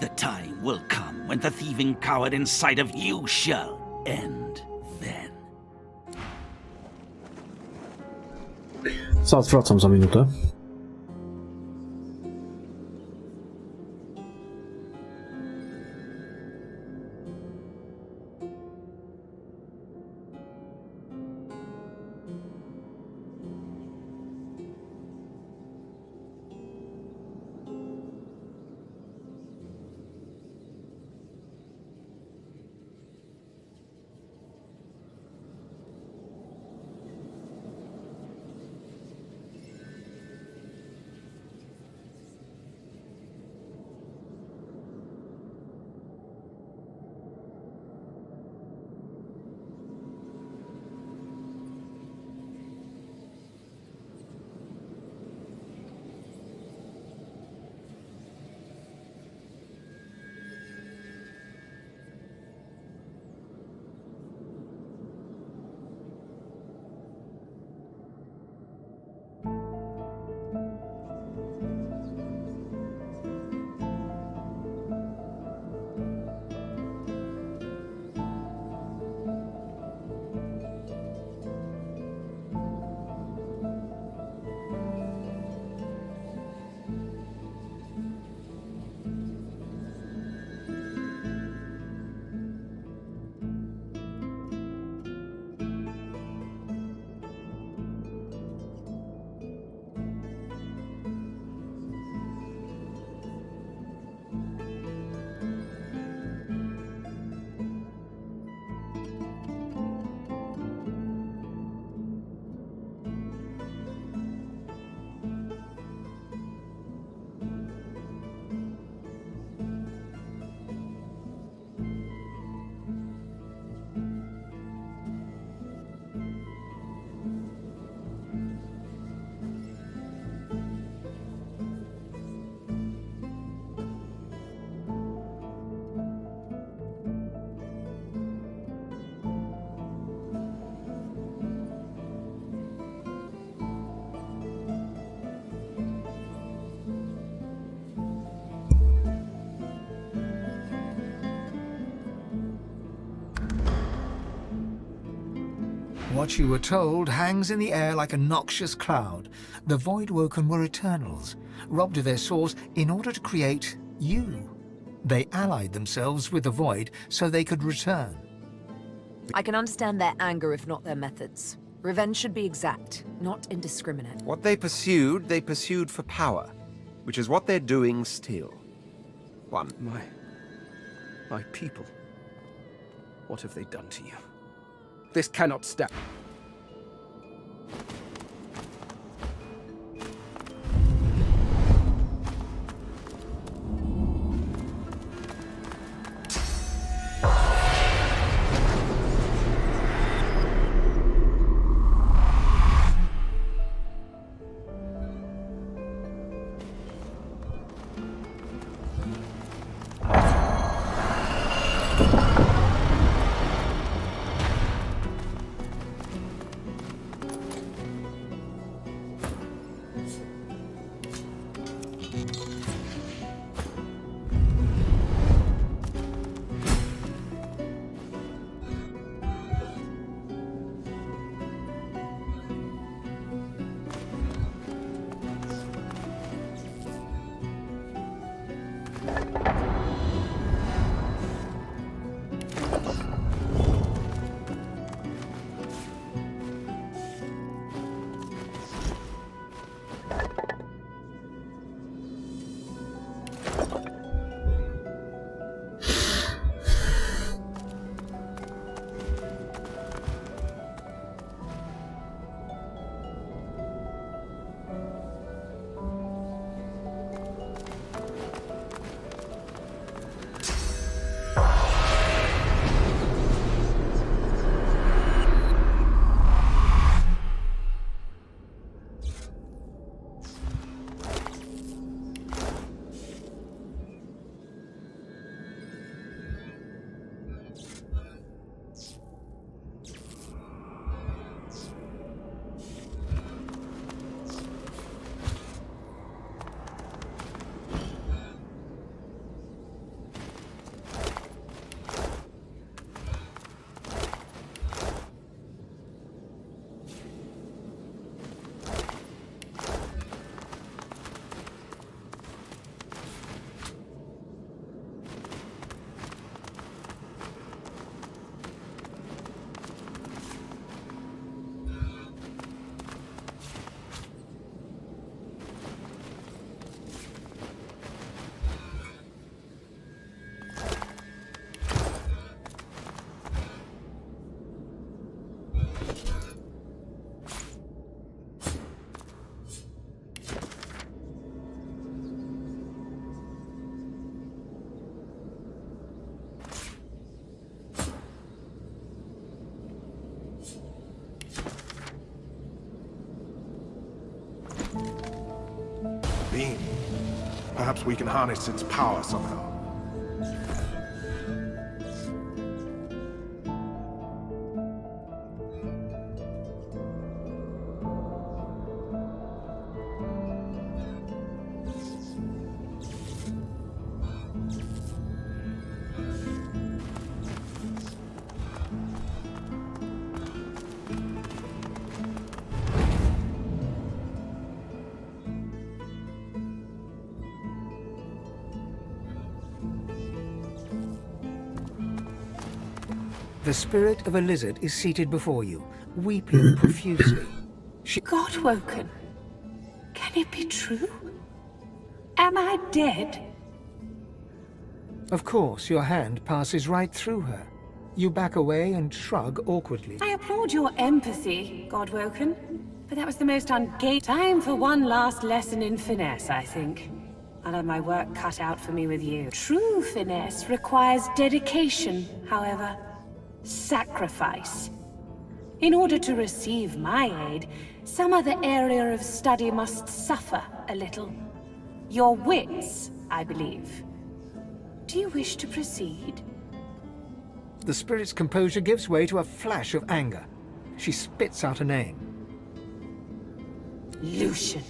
The time will come when the thieving coward inside of you shall end then. Zaraz wracam za minutę. What you were told hangs in the air like a noxious cloud. The Voidwoken were Eternals, robbed of their source in order to create you. They allied themselves with the Void so they could return. I can understand their anger if not their methods. Revenge should be exact, not indiscriminate. What they pursued for power, which is what they're doing still. One. My people. What have they done to you? This cannot stand. Beam. Perhaps we can harness its power somehow. The spirit of a lizard is seated before you, weeping profusely. Godwoken? Can it be true? Am I dead? Of course, your hand passes right through her. You back away and shrug awkwardly. I applaud your empathy, Godwoken, but that was the most ungay. Time for one last lesson in finesse, I think. I'll have my work cut out for me with you. True finesse requires dedication, however. Sacrifice. In order to receive my aid, some other area of study must suffer a little. Your wits, I believe. Do you wish to proceed? The spirit's composure gives way to a flash of anger. She spits out a name. Lucian.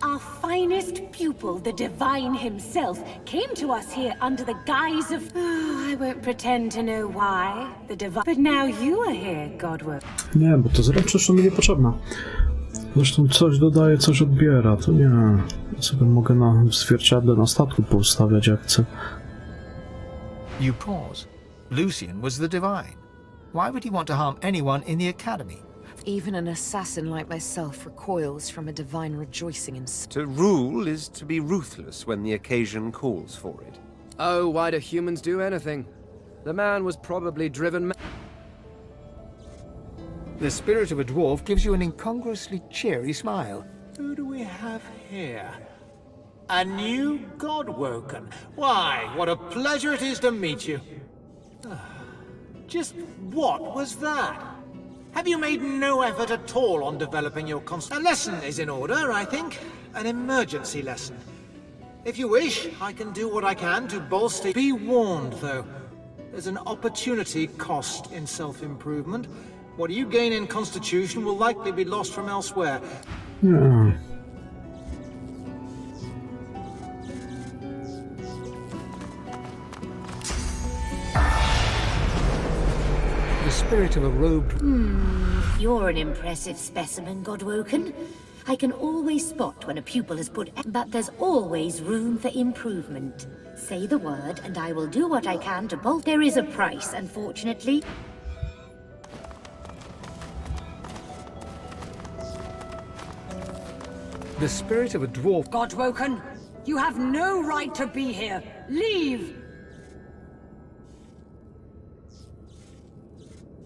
Our finest pupil, the Divine himself, came to us here under the guise of... I won't pretend to know why. The Divine... But now you are here, Godward. Nie, bo to zręczność mi niepotrzebna. Zresztą coś dodaje, coś odbiera, to nie. Ja sobie mogę na zwierciadle na statku poustawiać jak chcę. You pause. Lucian was the Divine. Why would he want to harm anyone in the Academy? Even an assassin like myself recoils from a divine rejoicing in... To rule is to be ruthless when the occasion calls for it. Oh, why do humans do anything? The man was probably driven... The spirit of a dwarf gives you an incongruously cheery smile. Who do we have here? A new Godwoken. Why, what a pleasure it is to meet you. Just what was that? Have you made no effort at all on developing your A lesson is in order, I think. An emergency lesson. If you wish, I can do what I can to bolster... Be warned, though. There's an opportunity cost in self-improvement. What you gain in constitution will likely be lost from elsewhere. Nie. The spirit of a robed... You're an impressive specimen, Godwoken. I can always spot when a pupil has put... But there's always room for improvement. Say the word, and I will do what I can to bolt... There is a price, unfortunately. The spirit of a dwarf... Godwoken, you have no right to be here. Leave!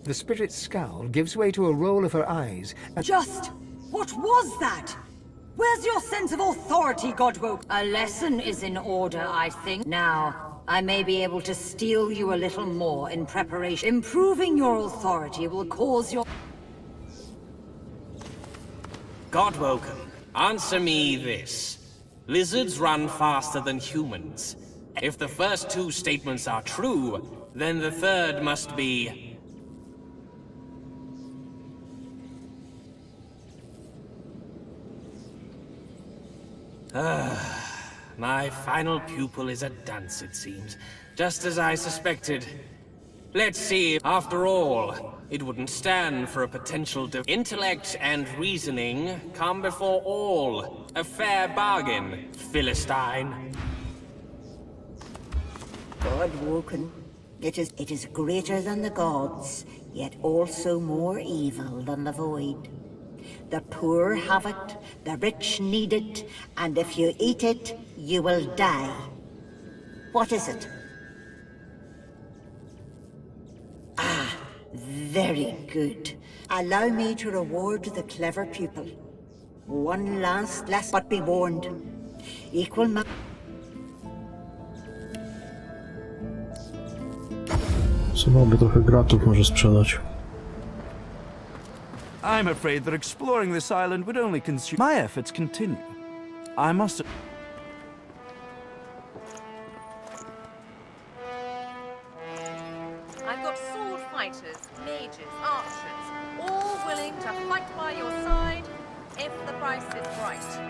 The spirit's scowl gives way to a roll of her eyes. Just... what was that? Where's your sense of authority, Godwoken? A lesson is in order, I think. Now, I may be able to steal you a little more in preparation. Improving your authority will cause your... Godwoken, answer me this. Lizards run faster than humans. If the first two statements are true, then the third must be... My final pupil is a dunce, it seems. Just as I suspected. Let's see. After all, it wouldn't stand for a potential intellect and reasoning come before all. A fair bargain, Philistine. Godwoken. It is greater than the gods, yet also more evil than the void. The poor have it, the rich need it, and if you eat it, you will die. What is it? Ah, very good. Allow me to reward the clever pupil. One last lesson, but be warned. Equal Sobie trochę gratów może sprzedać. I'm afraid that exploring this island would only consume... My efforts continue. I must... I've got sword fighters, mages, archers, all willing to fight by your side if the price is right.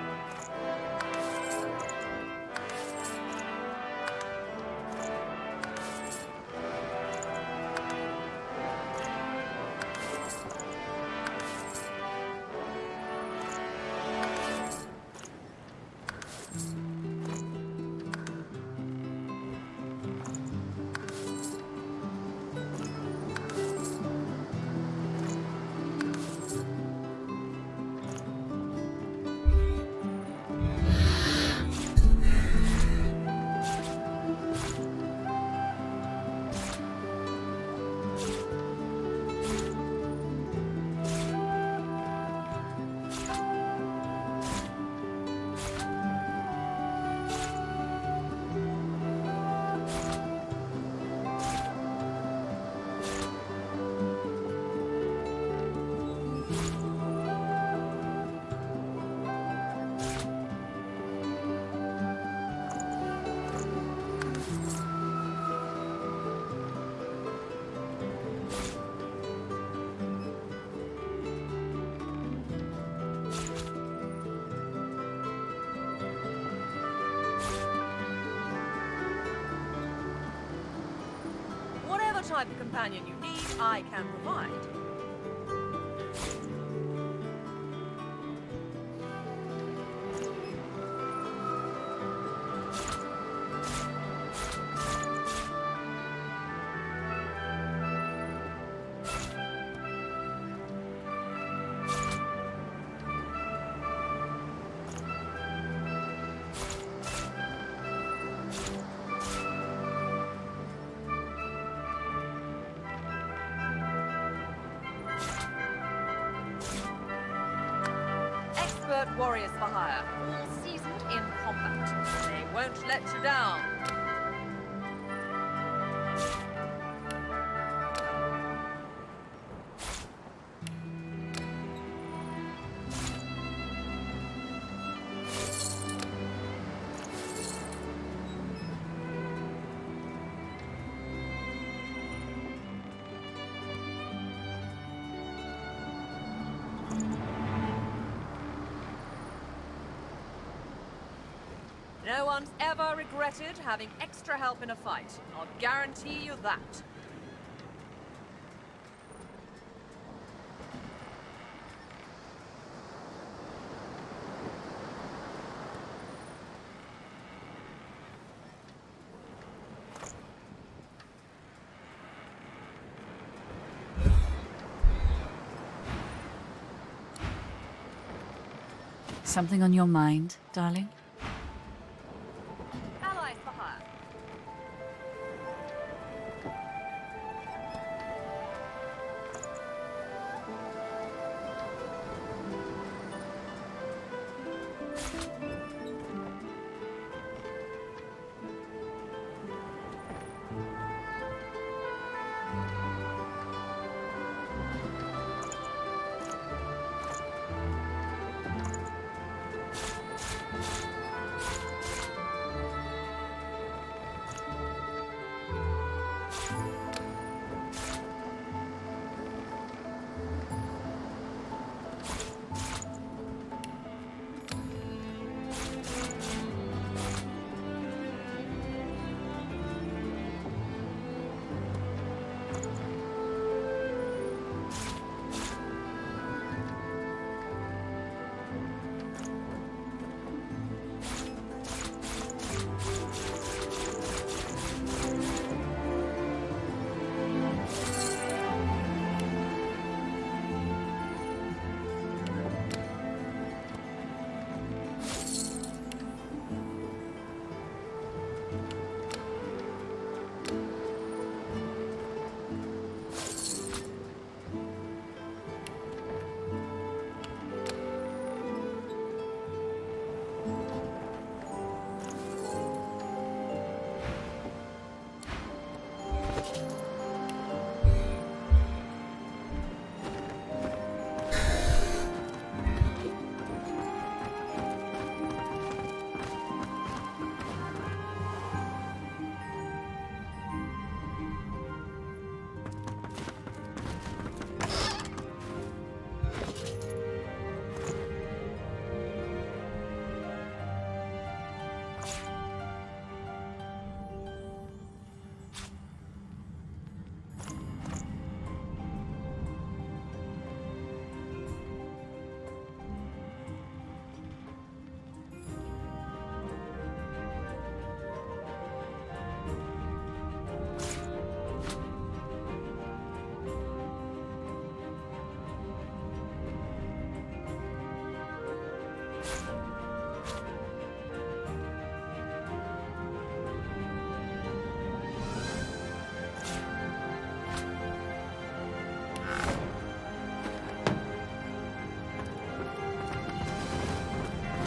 type of companion you need, I can provide. Warriors for hire, all seasoned in combat. They won't let you down. No one's ever regretted having extra help in a fight. I'll guarantee you that. Something on your mind, darling? Allies for hire.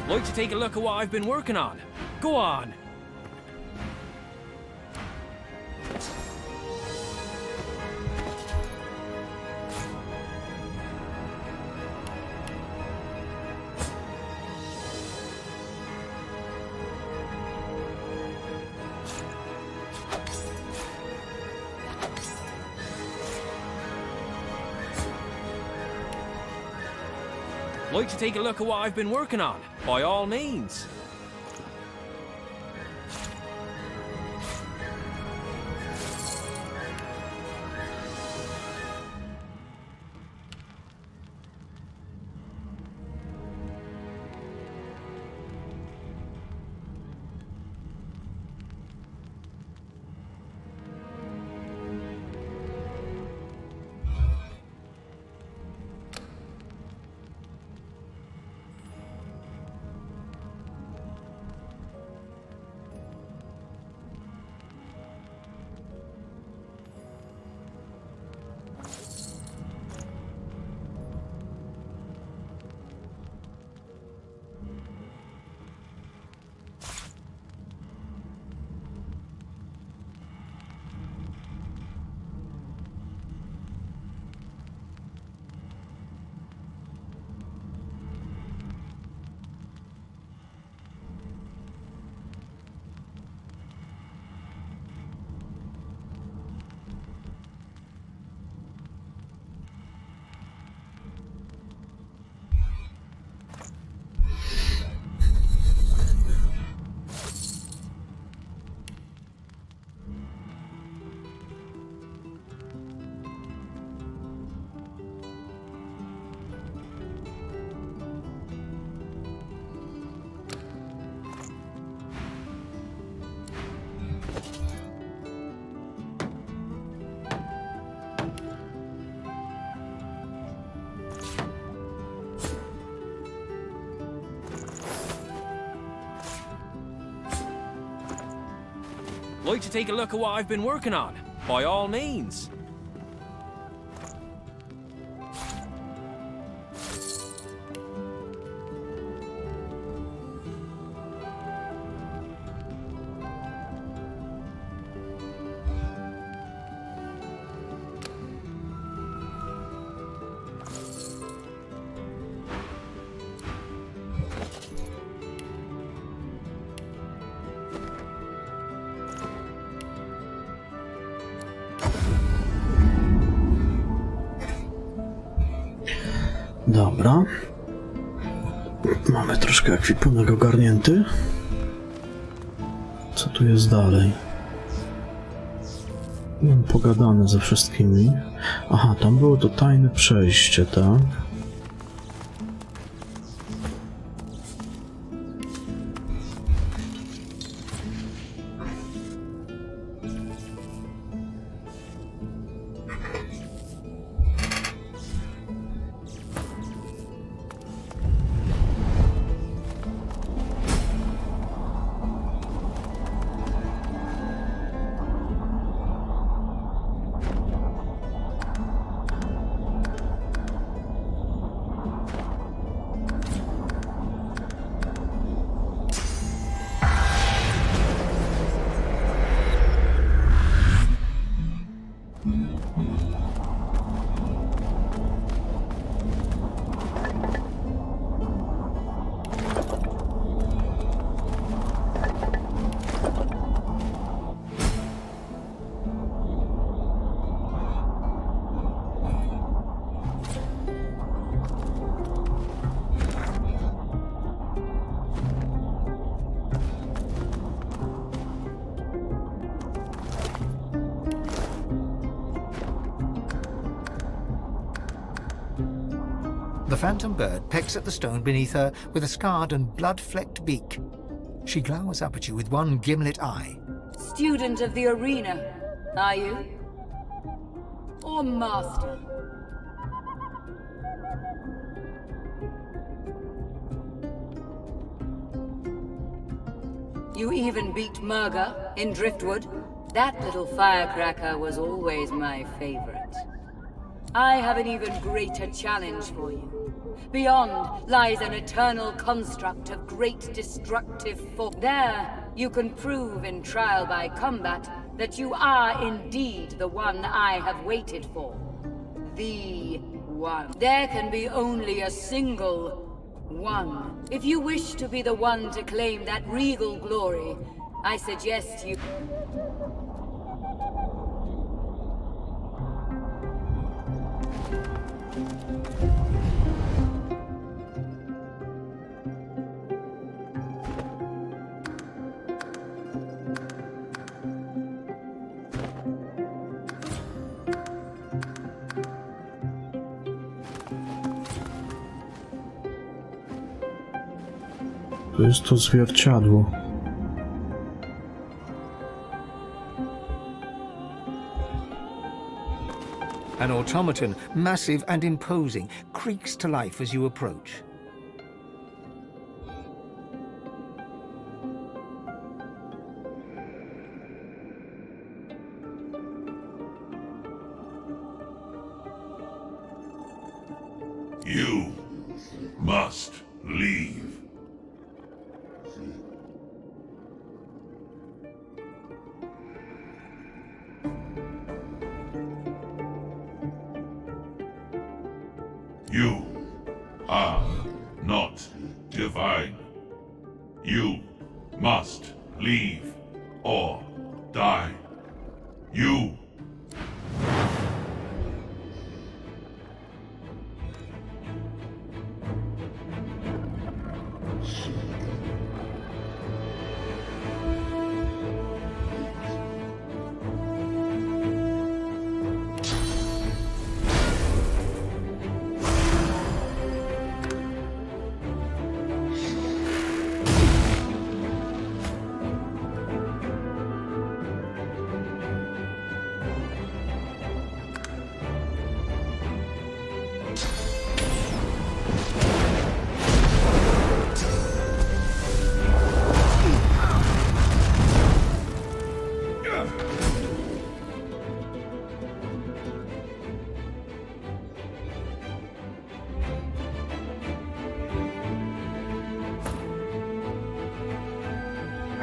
Like to take a look at what I've been working on? Go on! Like to take a look at what I've been working on? By all means. Like to take a look at what I've been working on? By all means. Dobra. Mamy troszkę ekwipunek ogarnięty. Co tu jest dalej? Mam pogadane ze wszystkimi. Aha, tam było to tajne przejście, tak? The phantom bird pecks at the stone beneath her with a scarred and blood-flecked beak. She glowers up at you with one gimlet eye. Student of the arena, are you? Or master? You even beat Murga in Driftwood? That little firecracker was always my favorite. I have an even greater challenge for you. Beyond lies an eternal construct of great destructive force. There, you can prove in trial by combat that you are indeed the one I have waited for. The one. There can be only a single one. If you wish to be the one to claim that regal glory, I suggest you... To jest to zwierciadło. An automaton, massive and imposing, creaks to life as you approach. You must leave. You are not divine. You must leave or die. You.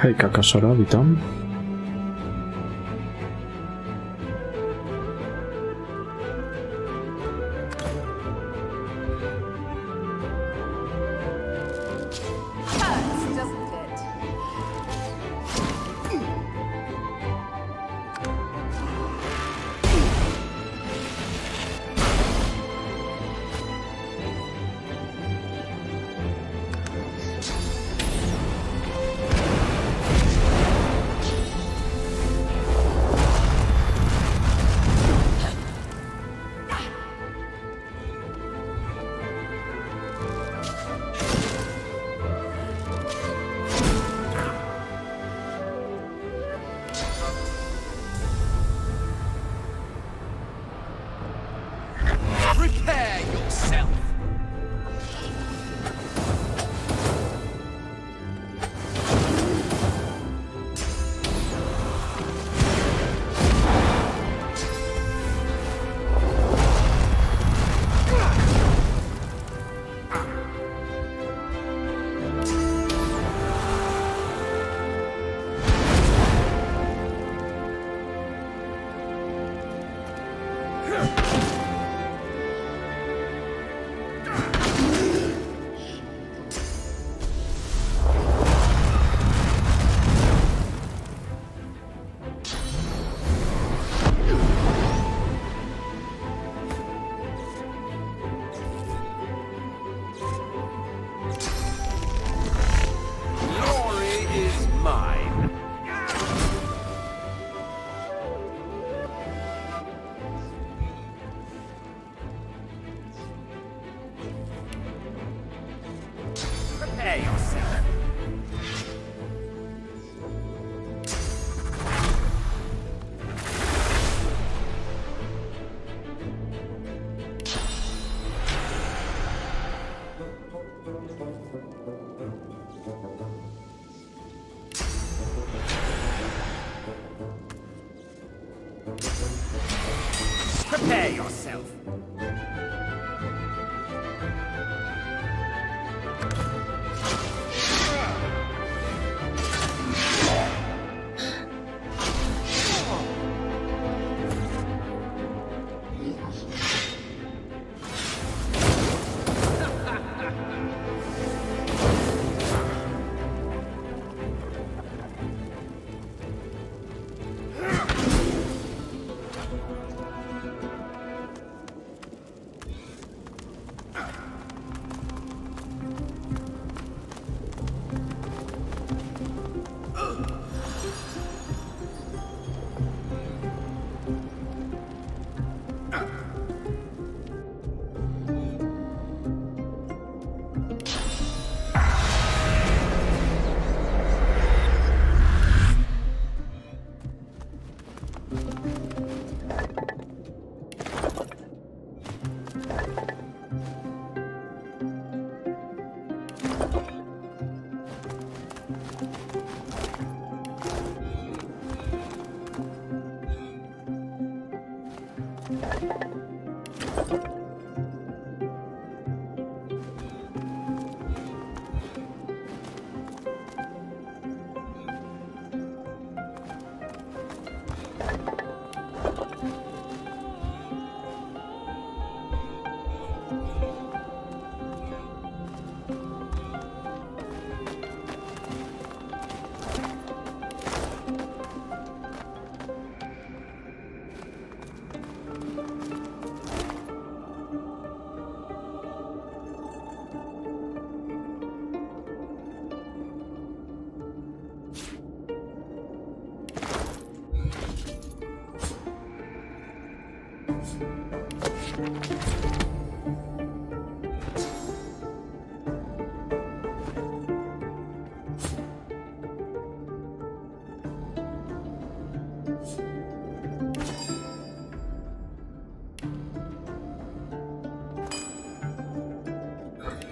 Hejka Kaszora, witam. Hurts, doesn't it? Prepare yourself! Glory is mine. Prepare yourself. Prepare yourself.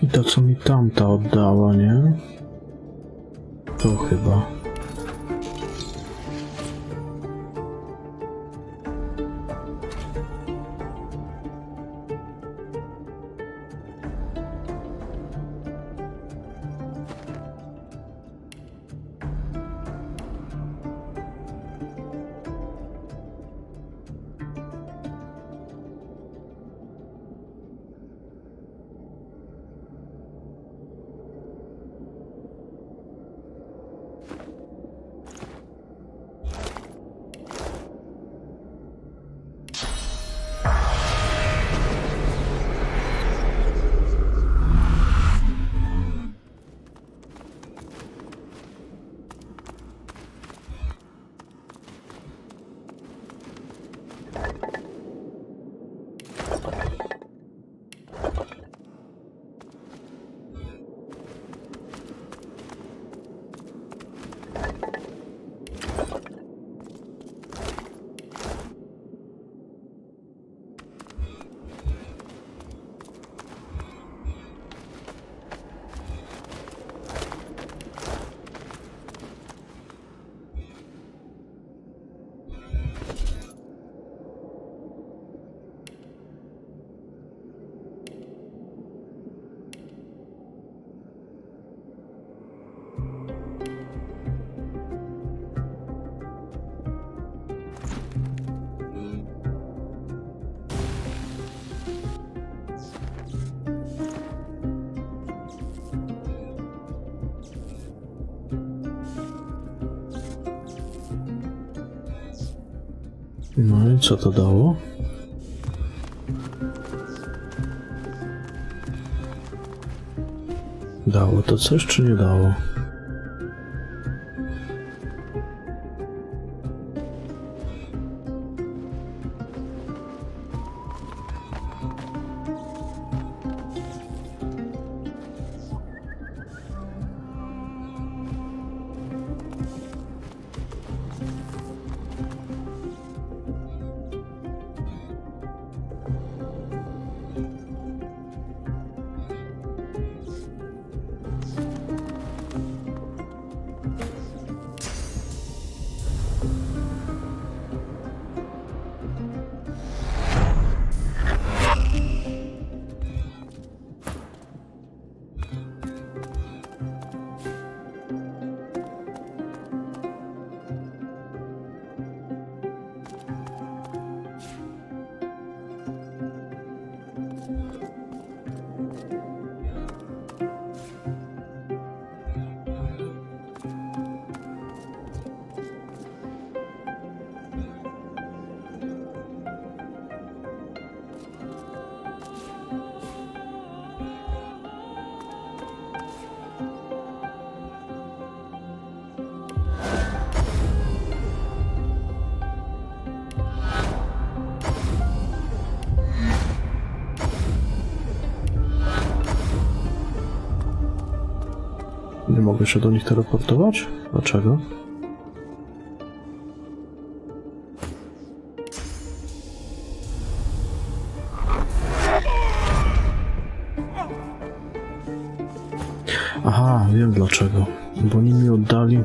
I to, co mi tamta oddała, nie? To chyba. No i co to dało? Dało to coś, czy nie dało? Nie mogę się do nich teleportować? Dlaczego? Aha, wiem dlaczego. Bo oni mi oddali...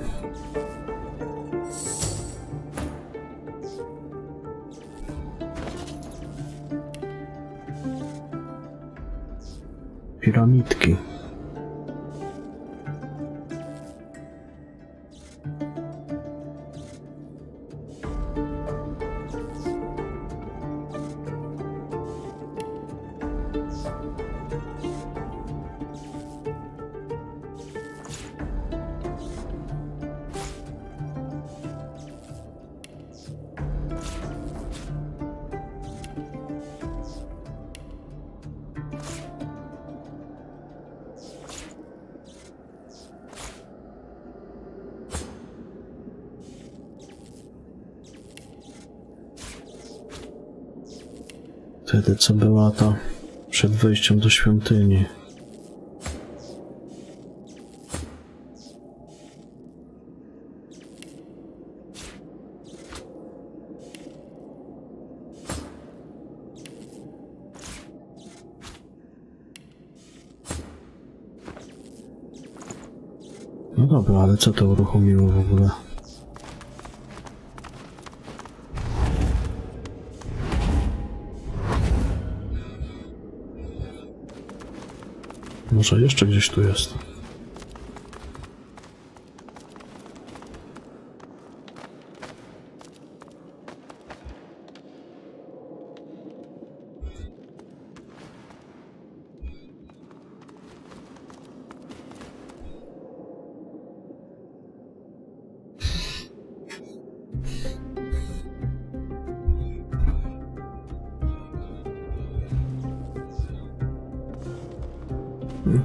piramidki. Wtedy co była ta przed wejściem do świątyni. No dobra, ale co to uruchomiło w ogóle? Może jeszcze gdzieś tu jest.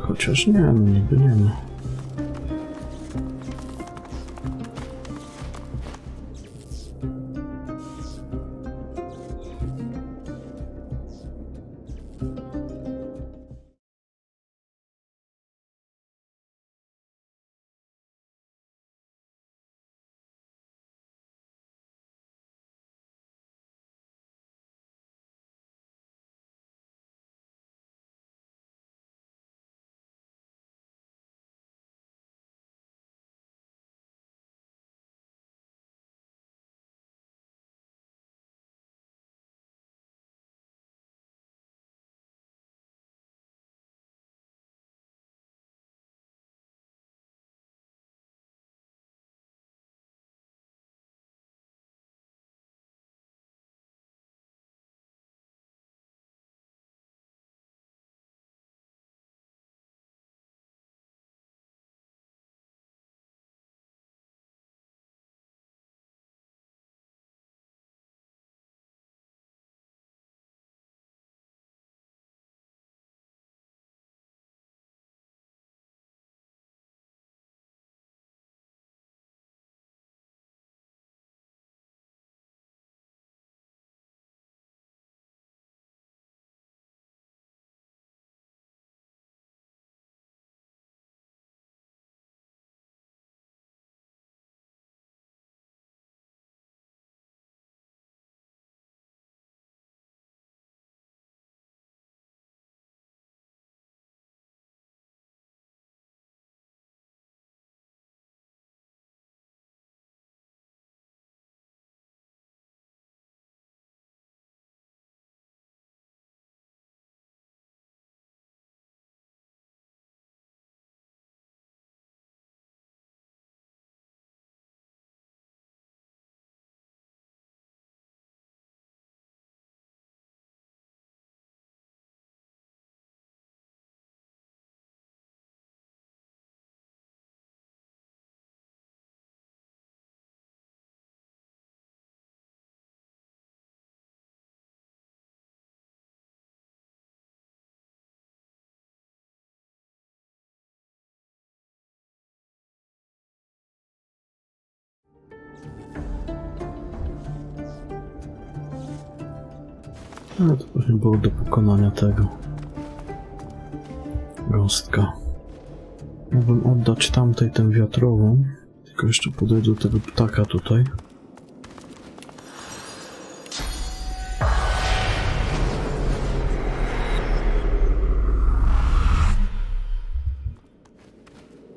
Chociaż nie, no niby nie ma. No to pewnie było do pokonania tego. Gostka. Mógłbym oddać tamtej tę wiatrową. Tylko jeszcze podejdę do tego ptaka tutaj.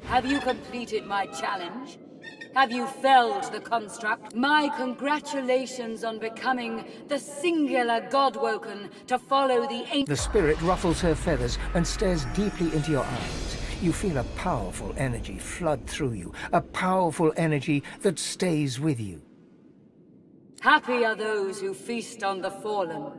Have you completed my challenge? Have you felled the construct? My congratulations on becoming the singular Godwoken to follow the ancient... The spirit ruffles her feathers and stares deeply into your eyes. You feel a powerful energy flood through you, a powerful energy that stays with you. Happy are those who feast on the fallen.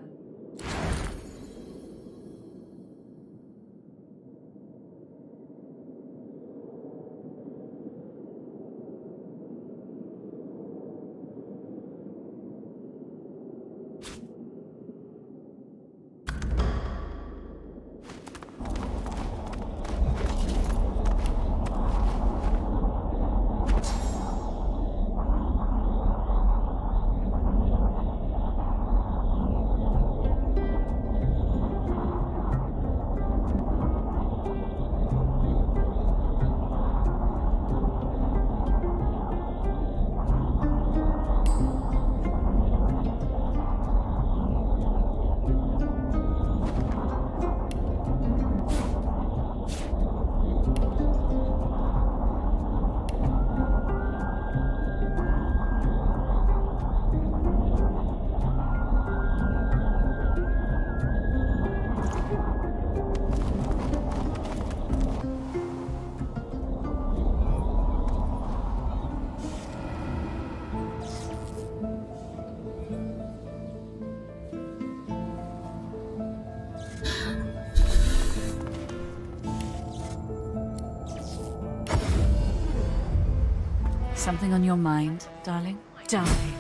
Something on your mind, darling? Darling.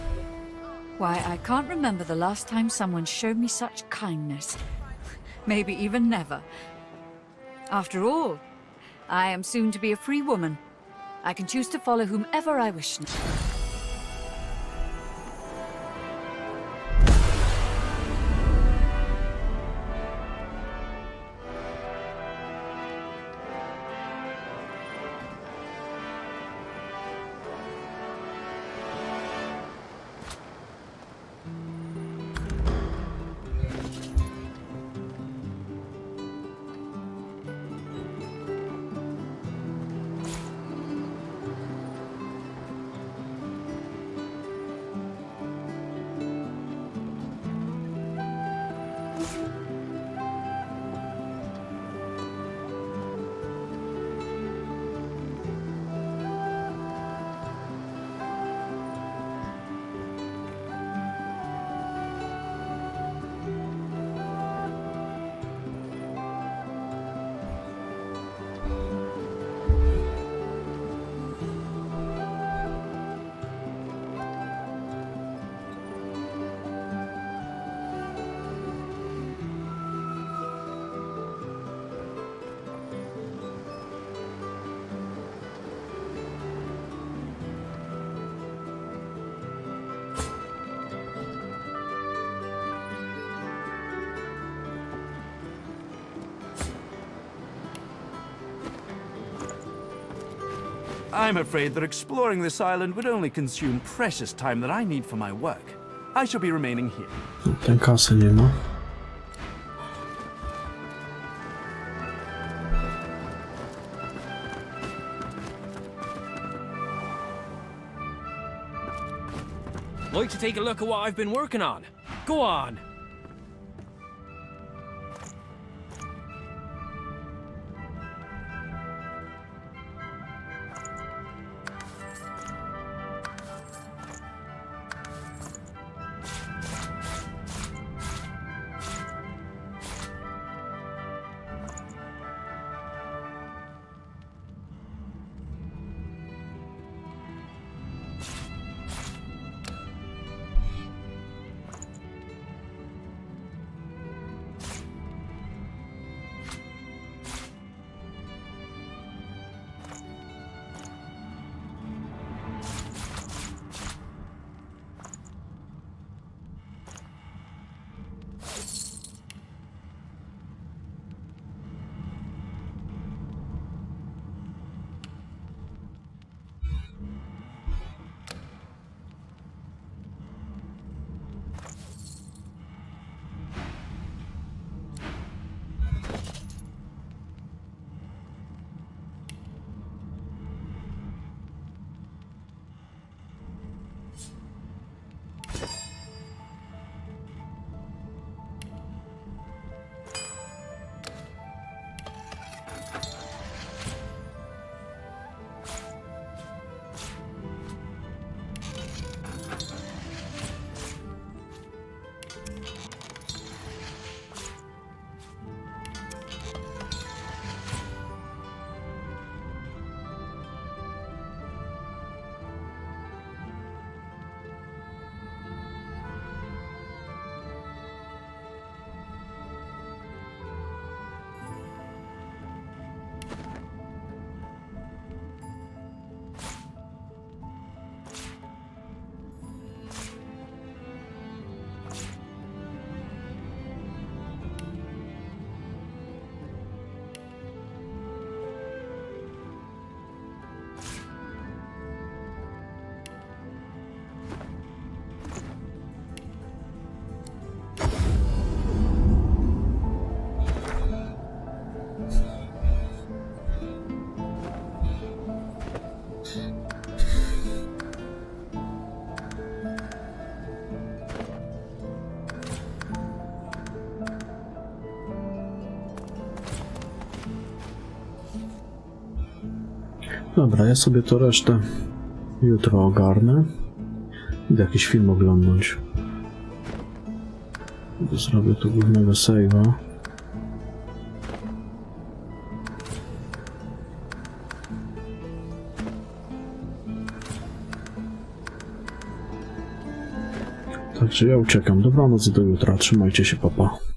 Why, I can't remember the last time someone showed me such kindness. Maybe even never. After all, I am soon to be a free woman. I can choose to follow whomever I wish. I'm afraid that exploring this island would only consume precious time that I need for my work. I shall be remaining here. Ten kasy nie ma. Like to take a look at what I've been working on? Go on! Dobra, ja sobie to resztę jutro ogarnę. Idę jakiś film oglądać. Zrobię tu głównego save'a. Także ja uciekam. Dobranoc i do jutra. Trzymajcie się, papa.